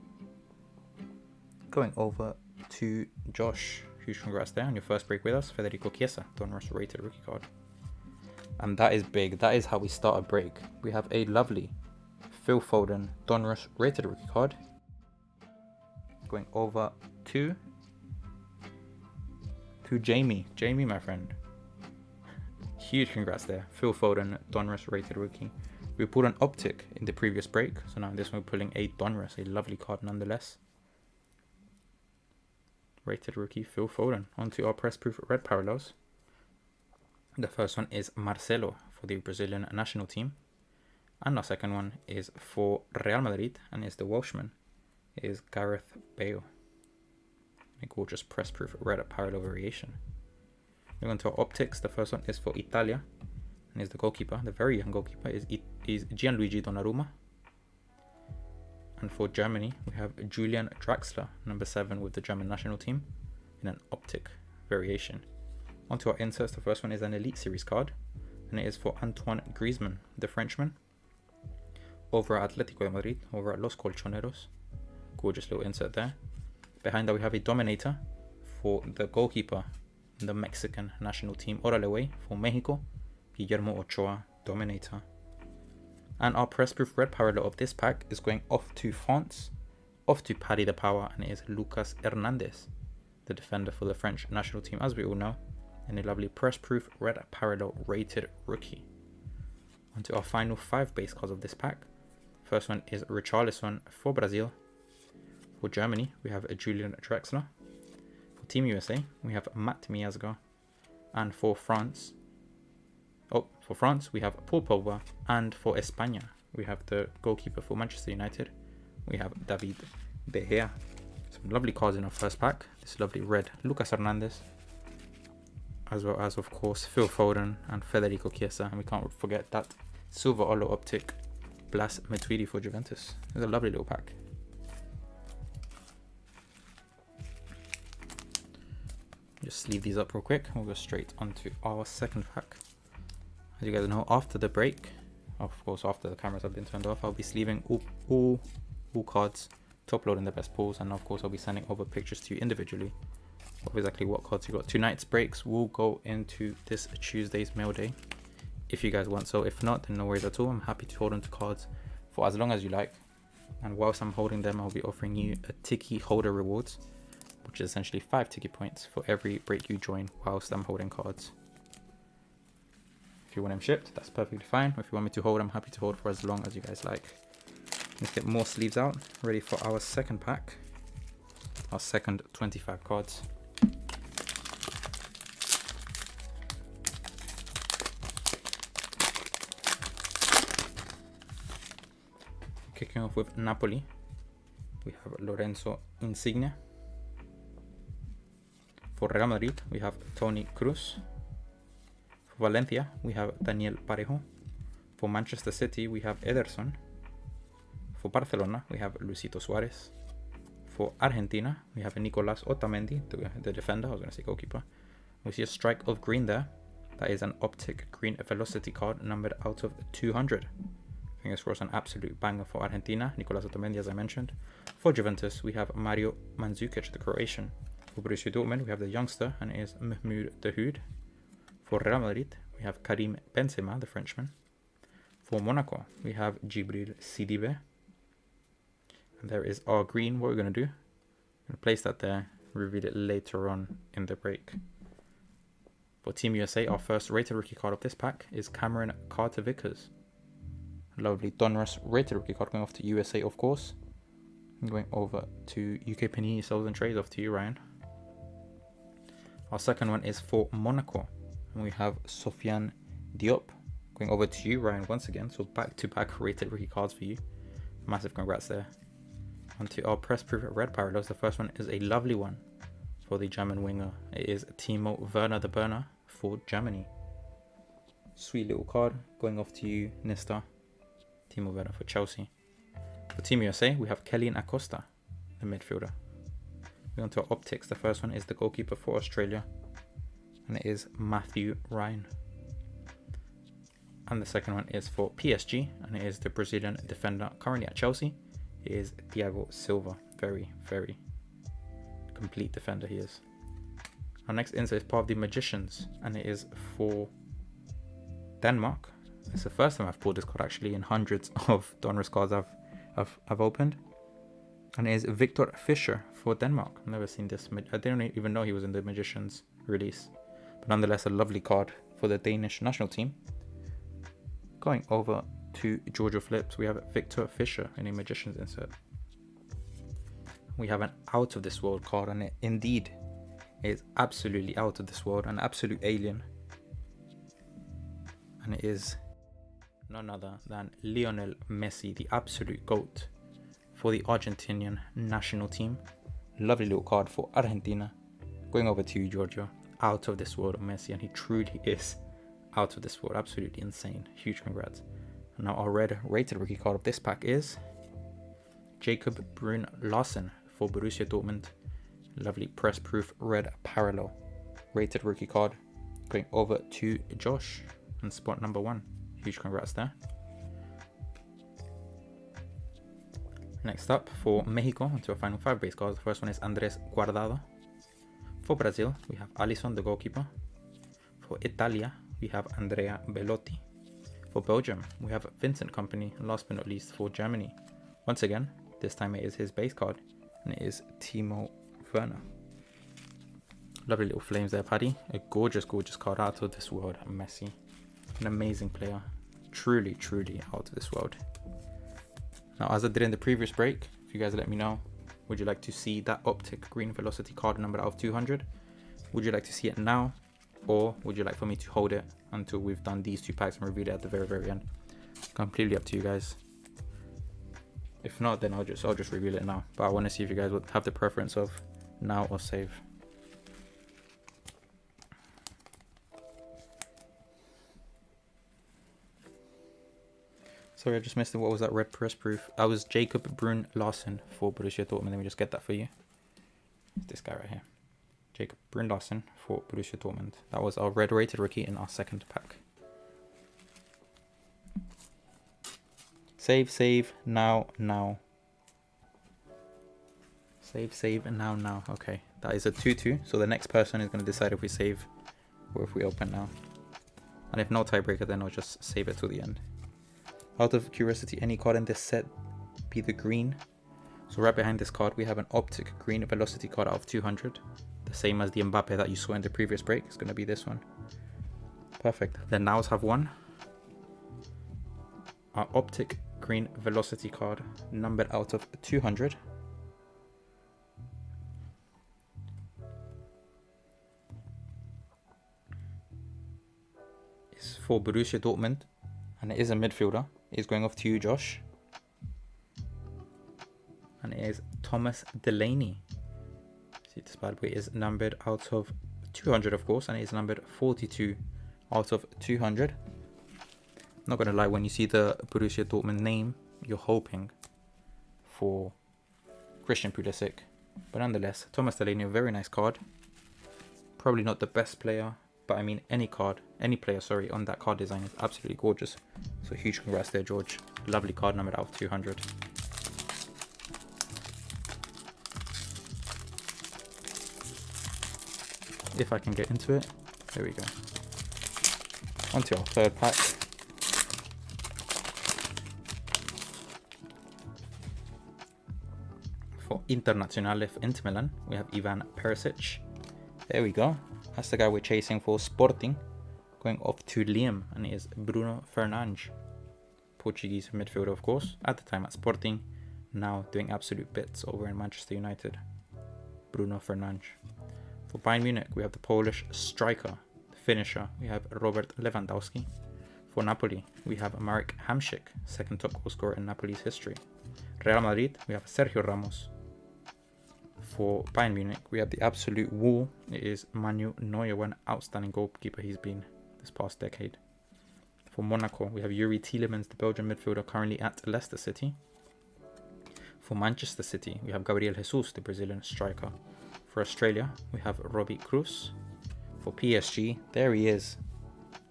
Going over to Josh. Huge congrats there on your first break with us. Federico Chiesa, Donruss rated rookie card. And that is big. That is how we start a break. We have a lovely Phil Foden, Donruss rated rookie card. Going over to Jamie. Jamie, my friend. Huge congrats there. Phil Foden, Donruss rated rookie. We pulled an Optic in the previous break, so now in this one we're pulling a Donruss, a lovely card nonetheless. Rated rookie Phil Foden. Onto our press proof red parallels. The first one is Marcelo for the Brazilian national team. And our second one is for Real Madrid, and is the Welshman. It is Gareth Bale. A gorgeous press proof red parallel variation. Moving on to our optics, the first one is for Italia, and is the goalkeeper. The very young goalkeeper is Gianluigi Donnarumma. And for Germany, we have Julian Draxler, number 7 with the German national team, in an optic variation. Onto our inserts, the first one is an Elite Series card, and it is for Antoine Griezmann, the Frenchman, over at Atletico de Madrid, over at Los Colchoneros. Gorgeous little insert there. Behind that we have a Dominator for the goalkeeper, the Mexican national team, Órale Wey, for Mexico, Guillermo Ochoa, Dominator. And our press proof red parallel of this pack is going off to France, off to Paddy the Power, and it is Lucas Hernandez, the defender for the French national team, as we all know, and a lovely press proof red parallel rated rookie. Onto our final 5 base cards of this pack. First one is Richarlison for Brazil. For Germany, we have Julian Draxler. For Team USA, we have Matt Miazga. And for France, we have Paul Pogba. And for España, we have the goalkeeper for Manchester United. We have David De Gea. Some lovely cards in our first pack. This lovely red Lucas Hernandez, as well as, of course, Phil Foden and Federico Chiesa. And we can't forget that silver Olo Optic Blas Matuidi for Juventus. It's a lovely little pack. Just sleeve these up real quick. We'll go straight onto our second pack. As you guys know, after the break, of course after the cameras have been turned off, I'll be sleeving all cards, top loading the best pulls, and of course I'll be sending over pictures to you individually of exactly what cards you got. Tonight's breaks will go into this Tuesday's mail day if you guys want, so if not, then no worries at all. I'm happy to hold on to cards for as long as you like, and whilst I'm holding them, I'll be offering you a Tiki holder rewards, which is essentially 5 Tiki points for every break you join whilst I'm holding cards. If you want them shipped, that's perfectly fine. If you want me to hold, I'm happy to hold for as long as you guys like. Let's get more sleeves out, ready for our second pack, our second 25 cards. Kicking off with Napoli, we have Lorenzo Insigne. For Real Madrid, we have Toni Kroos. For Valencia, we have Daniel Parejo. For Manchester City, we have Ederson. For Barcelona, we have Luisito Suarez. For Argentina, we have Nicolas Otamendi, the defender. I was going to say goalkeeper. We see a strike of green there. That is an optic green velocity card, numbered out of 200. Fingers crossed, an absolute banger for Argentina. Nicolas Otamendi, as I mentioned. For Juventus, we have Mario Mandzukic, the Croatian. For Borussia Dortmund, we have the youngster, and it is Mahmoud Dahoud. For Real Madrid, we have Karim Benzema, the Frenchman. For Monaco, we have Djibril Sidibe. And there is our green. What we're going to do, I'm going to place that there, reveal it later on in the break. For Team USA, our first rated rookie card of this pack is Cameron Carter-Vickers. Lovely Donruss rated rookie card going off to USA, of course. I'm going over to UK Panini Sales and Trades. Off to you, Ryan. Our second one is for Monaco. And we have Sofiane Diop. Going over to you, Ryan, once again. So back-to-back rated rookie cards for you. Massive congrats there. Onto our press proof red parallels. The first one is a lovely one for the German winger. It is Timo Werner the Burner for Germany. Sweet little card. Going off to you, Nista. Timo Werner for Chelsea. For Team USA, we have Kellyn Acosta, the midfielder. We're on to our optics. The first one is the goalkeeper for Australia, and it is Matthew Ryan. And the second one is for PSG, and it is the Brazilian defender currently at Chelsea. It is Thiago Silva. Very, very complete defender he is. Our next insert is part of the Magicians, and it is for Denmark. It's the first time I've pulled this card actually in hundreds of Donruss cards I've opened. And it is Victor Fischer for Denmark. I've never seen this. I didn't even know he was in the Magicians release. But nonetheless, a lovely card for the Danish national team. Going over to Georgia Flips, we have Victor Fischer in a Magicians insert. We have an out of this world card, and it indeed is absolutely out of this world, an absolute alien. And it is none other than Lionel Messi, the absolute GOAT for the Argentinian national team. Lovely little card for Argentina. Going over to you, Georgia. Out of this world of Messi, and he truly is out of this world. Absolutely insane. Huge congrats. And now our red rated rookie card of this pack is Jacob Brun Larsen for Borussia Dortmund. Lovely press proof red parallel rated rookie card. Going over to Josh and spot number 1. Huge congrats there. Next up for Mexico, onto our final 5 base cards. The first one is Andres Guardado. For Brazil, we have Alisson, the goalkeeper. For Italia, we have Andrea Belotti. For Belgium, we have Vincent Kompany. And last but not least, for Germany, once again, this time it is his base card, and it is Timo Werner. Lovely little flames there, Paddy. A gorgeous, gorgeous card. Out of this world. Messi, an amazing player. Truly, truly out of this world. Now, as I did in the previous break, if you guys let me know, would you like to see that Optic Green Velocity card numbered out of 200? Would you like to see it now? Or would you like for me to hold it until we've done these 2 packs and reviewed it at the very, very end? Completely up to you guys. If not, then I'll just reveal it now. But I want to see if you guys would have the preference of now or save. Sorry, I just missed it. What was that red press proof? I was Jacob Brun Larsen for Borussia Dortmund. Let me just get that for you. It's this guy right here. Jacob Brun Larsen for Borussia Dortmund. That was our red rated rookie in our second pack. Save, save, now, now. Save, save, and now. Okay, that is a 2-2. So the next person is going to decide if we save or if we open now. And if no tiebreaker, then I'll just save it to the end. Out of curiosity, any card in this set be the green? So right behind this card, we have an Optic Green Velocity card out of 200. The same as the Mbappe that you saw in the previous break. It's going to be this one. Perfect. The nows have won. Our Optic Green Velocity card, numbered out of 200. Is for Borussia Dortmund, and it is a midfielder. Is going off to you, Josh. And it is Thomas Delaney. See, this bad boy is numbered out of 200, of course, and it is numbered 42 out of 200. Not gonna lie, when you see the Borussia Dortmund name, you're hoping for Christian Pulisic. But nonetheless, Thomas Delaney, a very nice card. Probably not the best player, but I mean any player, sorry, on that card design is absolutely gorgeous. So huge congrats there, George. Lovely card, numbered out of 200. If I can get into it. There we go. Onto our third pack. For Internazionale for Inter Milan, we have Ivan Perisic. There we go. That's the guy we're chasing for Sporting. Going off to Liam, and it is Bruno Fernandes. Portuguese midfielder, of course. At the time at Sporting, now doing absolute bits over in Manchester United, Bruno Fernandes. For Bayern Munich, we have the Polish striker, the finisher, we have Robert Lewandowski. For Napoli, we have Marek Hamšík, second top goal scorer in Napoli's history. Real Madrid, we have Sergio Ramos. For Bayern Munich, we have the absolute wall. It is Manuel Neuer, one outstanding goalkeeper he's been this past decade. For Monaco, we have Yuri Tielemans, the Belgian midfielder currently at Leicester City. For Manchester City, we have Gabriel Jesus, the Brazilian striker. For Australia, we have Robbie Cruz. For PSG, there he is.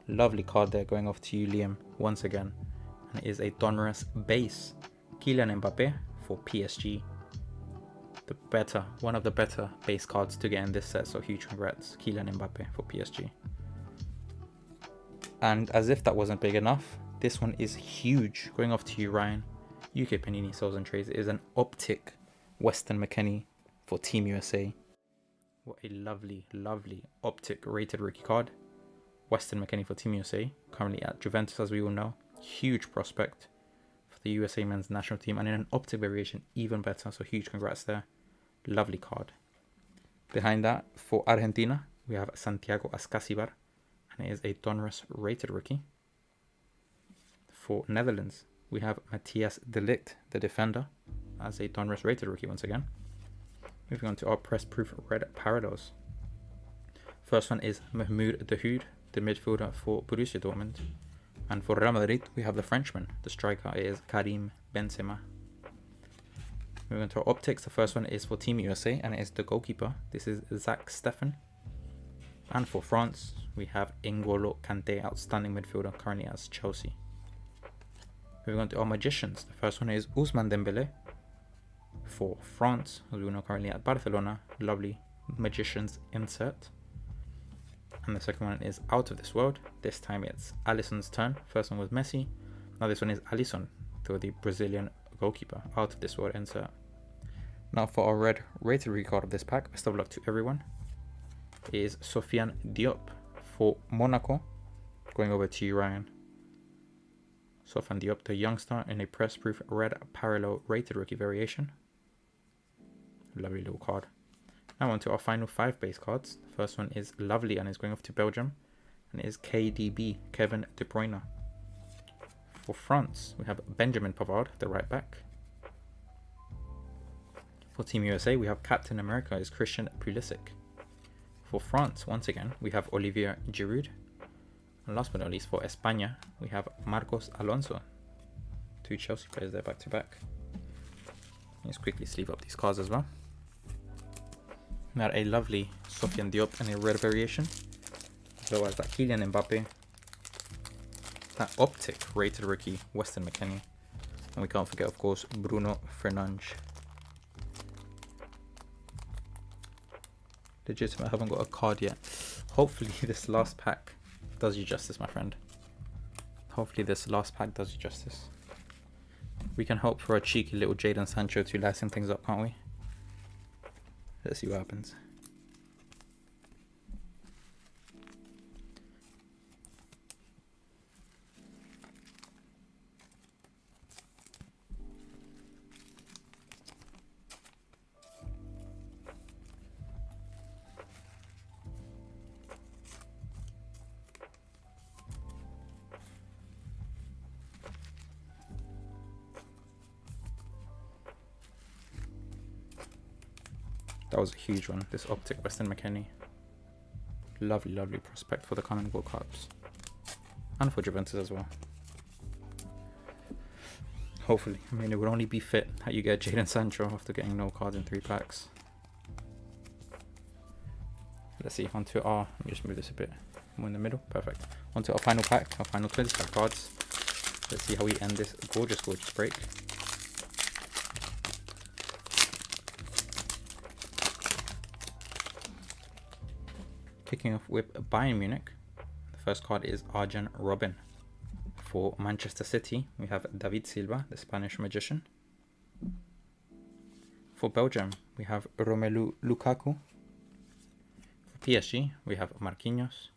Lovely card there going off to you, Liam, once again. And it is a Donruss base. Kylian Mbappe for PSG. One of the better base cards to get in this set, so huge congrats, Kylian Mbappe for PSG. And as if that wasn't big enough, this one is huge. Going off to you, Ryan. UK Panini Sales and Trades. It is an Optic Weston McKennie for Team USA. What a lovely, lovely Optic rated rookie card. Weston McKennie for Team USA. Currently at Juventus, as we all know. Huge prospect for the USA men's national team. And in an Optic variation, even better. So huge congrats there. Lovely card. Behind that, for Argentina, we have Santiago Ascasibar. And it is a Donruss rated rookie. For Netherlands, we have Matthias de Ligt, the defender, as a Donruss rated rookie once again. Moving on to our press proof red parallels. First one is Mahmoud Dahoud, the midfielder for Borussia Dortmund. And for Real Madrid, we have the Frenchman. The striker is Karim Benzema. Moving on to our optics, the first one is for Team USA, and it is the goalkeeper. This is Zach Steffen. And for France, we have N'Golo Kante, outstanding midfielder, currently at Chelsea. Moving on to our magicians, the first one is Ousmane Dembélé for France, as we know currently at Barcelona. Lovely magicians insert. And the second one is out of this world. This time it's Alisson's turn. First one was Messi. Now this one is Alisson, the Brazilian goalkeeper. Out of this world insert. Now for our red rated rookie card of this pack, best of luck to everyone, is Sofiane Diop for Monaco. Going over to you, Ryan. Sofiane Diop, the youngster, in a press proof red parallel rated rookie variation. Lovely little card. Now on to our final 5 base cards. The first one is lovely and is going off to Belgium, and it is KDB, Kevin De Bruyne. For France, we have Benjamin Pavard, the right back. For Team USA, we have Captain America, is Christian Pulisic. For France, once again, we have Olivier Giroud. And last but not least, for España, we have Marcos Alonso. 2 Chelsea players there back to back. Let's quickly sleeve up these cards as well. Now a lovely Sofiane Diop and a red variation, as well as that Kylian Mbappe, that Optic rated rookie Weston McKennie, and we can't forget, of course, Bruno Fernandes. Legitimate, I haven't got a card yet. Hopefully this last pack does you justice, my friend. Hopefully this last pack does you justice. We can hope for a cheeky little Jadon Sancho to lighten things up, can't we? Let's see what happens. That was a huge one, this Optic Weston McKennie. Lovely, lovely prospect for the coming World Cups. And for Juventus as well. Hopefully. I mean, it would only be fit that you get Jadon Sancho after getting no cards in 3 packs. Let's see, onto our... Let me just move this a bit more in the middle. Perfect. Onto our final pack, our final 25 cards. Let's see how we end this gorgeous, gorgeous break. Kicking off with Bayern Munich. The first card is Arjen Robben. For Manchester City, we have David Silva, the Spanish magician. For Belgium, we have Romelu Lukaku. For PSG, we have Marquinhos.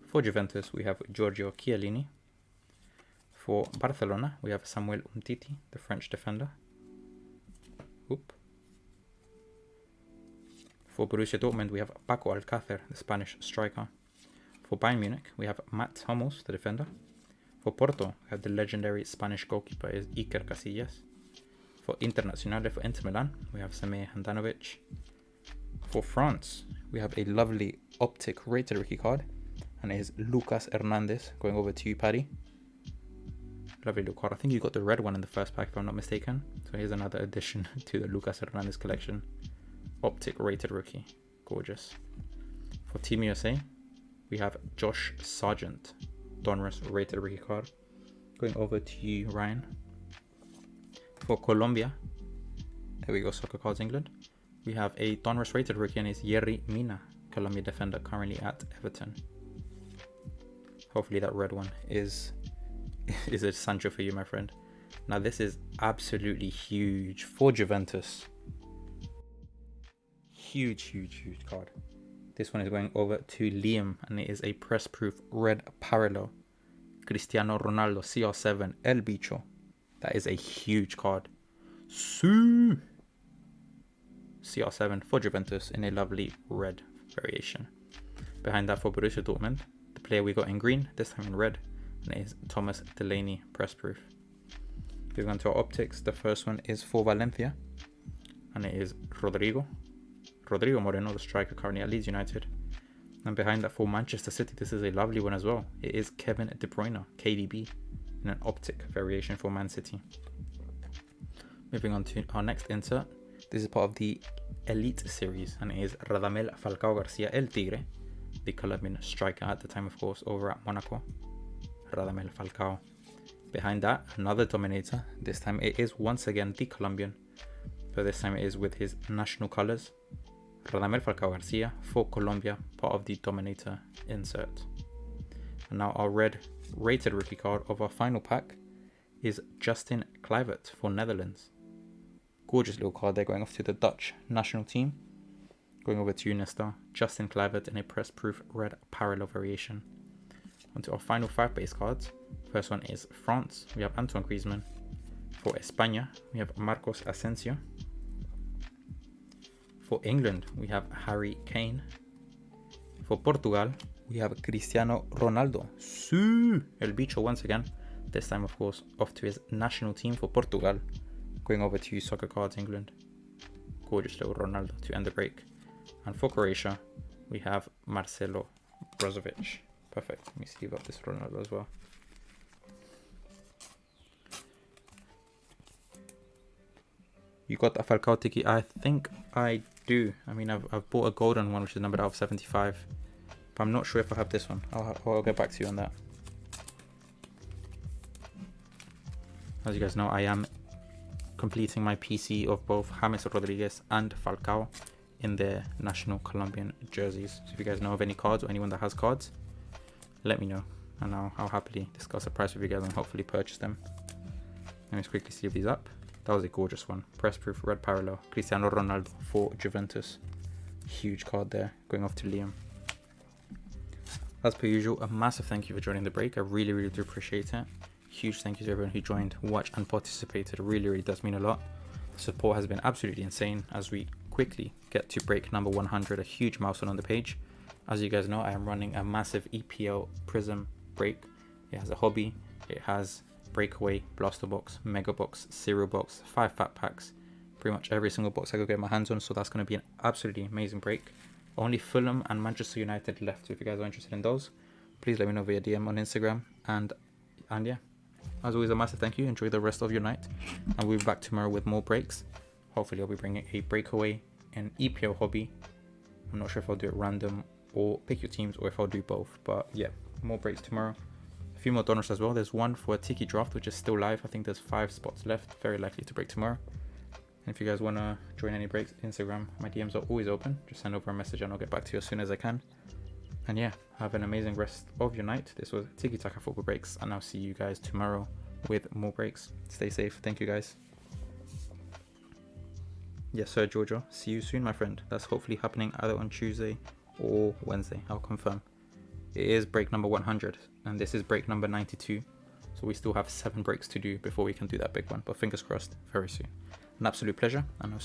For Juventus, we have Giorgio Chiellini. For Barcelona, we have Samuel Umtiti, the French defender. Oop. For Borussia Dortmund, we have Paco Alcácer, the Spanish striker. For Bayern Munich, we have Matt Hummels, the defender. For Porto, we have the legendary Spanish goalkeeper is Iker Casillas. For Internazionale, for Inter Milan, we have Semir Handanovic. For France, we have a lovely optic rated rookie card, and it is Lucas Hernandez going over to you, Paddy. Lovely little card. I think you got the red one in the first pack, if I'm not mistaken. So here's another addition to the Lucas Hernandez collection. Optic rated rookie. Gorgeous. For Team USA, we have Josh Sargent, Donruss rated rookie card. Going over to you, Ryan. For Colombia, there we go, Soccer Cards England. We have a Donruss rated rookie, and it's Yerry Mina, Colombia defender, currently at Everton. Hopefully that red one is a Sancho for you, my friend. Now this is absolutely huge for Juventus. Huge card. This one is going over to Liam, and it is a press proof red parallel Cristiano Ronaldo CR7 El Bicho. That is a huge card. CR7 for Juventus in a lovely red variation. Behind that for Borussia Dortmund, the player we got in green, this time in red, and it is Thomas Delaney press proof. Moving on to our optics, the first one is for Valencia, and it is Rodrigo Moreno, the striker currently at Leeds United. And behind that for Manchester City, this is a lovely one as well. It is Kevin De Bruyne, KDB, in an optic variation for Man City. Moving on to our next insert. This is part of the Elite series, and it is Radamel Falcao Garcia El Tigre, the Colombian striker at the time, of course, over at Monaco. Radamel Falcao. Behind that, another Dominator. This time it is once again the Colombian, but this time it is with his national colours. Radamel Falcao Garcia for Colombia, part of the Dominator insert. And now our red rated rookie card of our final pack is Justin Kluivert for Netherlands. Gorgeous little card there, going off to the Dutch national team. Going over to you, Nesta. Justin Kluivert in a press proof red parallel variation. Onto our final 5 base cards. First one is France. We have Antoine Griezmann. For España, we have Marcos Asensio. For England, we have Harry Kane. For Portugal, we have Cristiano Ronaldo. El Bicho once again. This time, of course, off to his national team for Portugal. Going over to Soccer Cards England. Gorgeous little Ronaldo to end the break. And for Croatia, we have Marcelo Brozovic. Perfect. Let me sleeve up this Ronaldo as well. You got that Falcao Tiki? I think I do. I mean, I've bought a golden one, which is numbered out of 75. But I'm not sure if I have this one. I'll get back to you on that. As you guys know, I am completing my PC of both James Rodriguez and Falcao in their national Colombian jerseys. So if you guys know of any cards or anyone that has cards, let me know, and I'll happily discuss a price with you guys and hopefully purchase them. Let me just quickly sleeve these up. That was a gorgeous one. Press proof red parallel Cristiano Ronaldo for Juventus. Huge card there, going off to Liam. As per usual, a massive thank you for joining the break. I really do appreciate it. Huge thank you to everyone who joined, watched and participated. It really does mean a lot. The support has been absolutely insane as we quickly get to break number 100, a huge milestone on the page. As you guys know, I am running a massive EPL Prism break. It has a hobby, it has breakaway, blaster box, mega box, cereal box, 5 fat packs, pretty much every single box I could get my hands on. So that's going to be an absolutely amazing break. Only Fulham and Manchester United left. So if you guys are interested in those, please let me know via DM on Instagram. And yeah, as always, a massive thank you. Enjoy the rest of your night, and we'll be back tomorrow with more breaks. Hopefully I'll be bringing a breakaway and EPL hobby. I'm not sure if I'll do it random or pick your teams, or if I'll do both, but yeah, more breaks tomorrow. A few more donors as well. There's one for a Tiki draft, which is still live. I think there's 5 spots left, very likely to break tomorrow. And if you guys want to join any breaks, Instagram, my DMs are always open. Just send over a message and I'll get back to you as soon as I can. And yeah, have an amazing rest of your night. This was Tiki Taka Football Breaks, and I'll see you guys tomorrow with more breaks. Stay safe. Thank you guys. Yes sir, Giorgio. See you soon, my friend. That's hopefully happening either on Tuesday or Wednesday. I'll confirm. It is break number 100, and this is break number 92. So we still have 7 breaks to do before we can do that big one. But fingers crossed, very soon. an absolute pleasure, and I'll see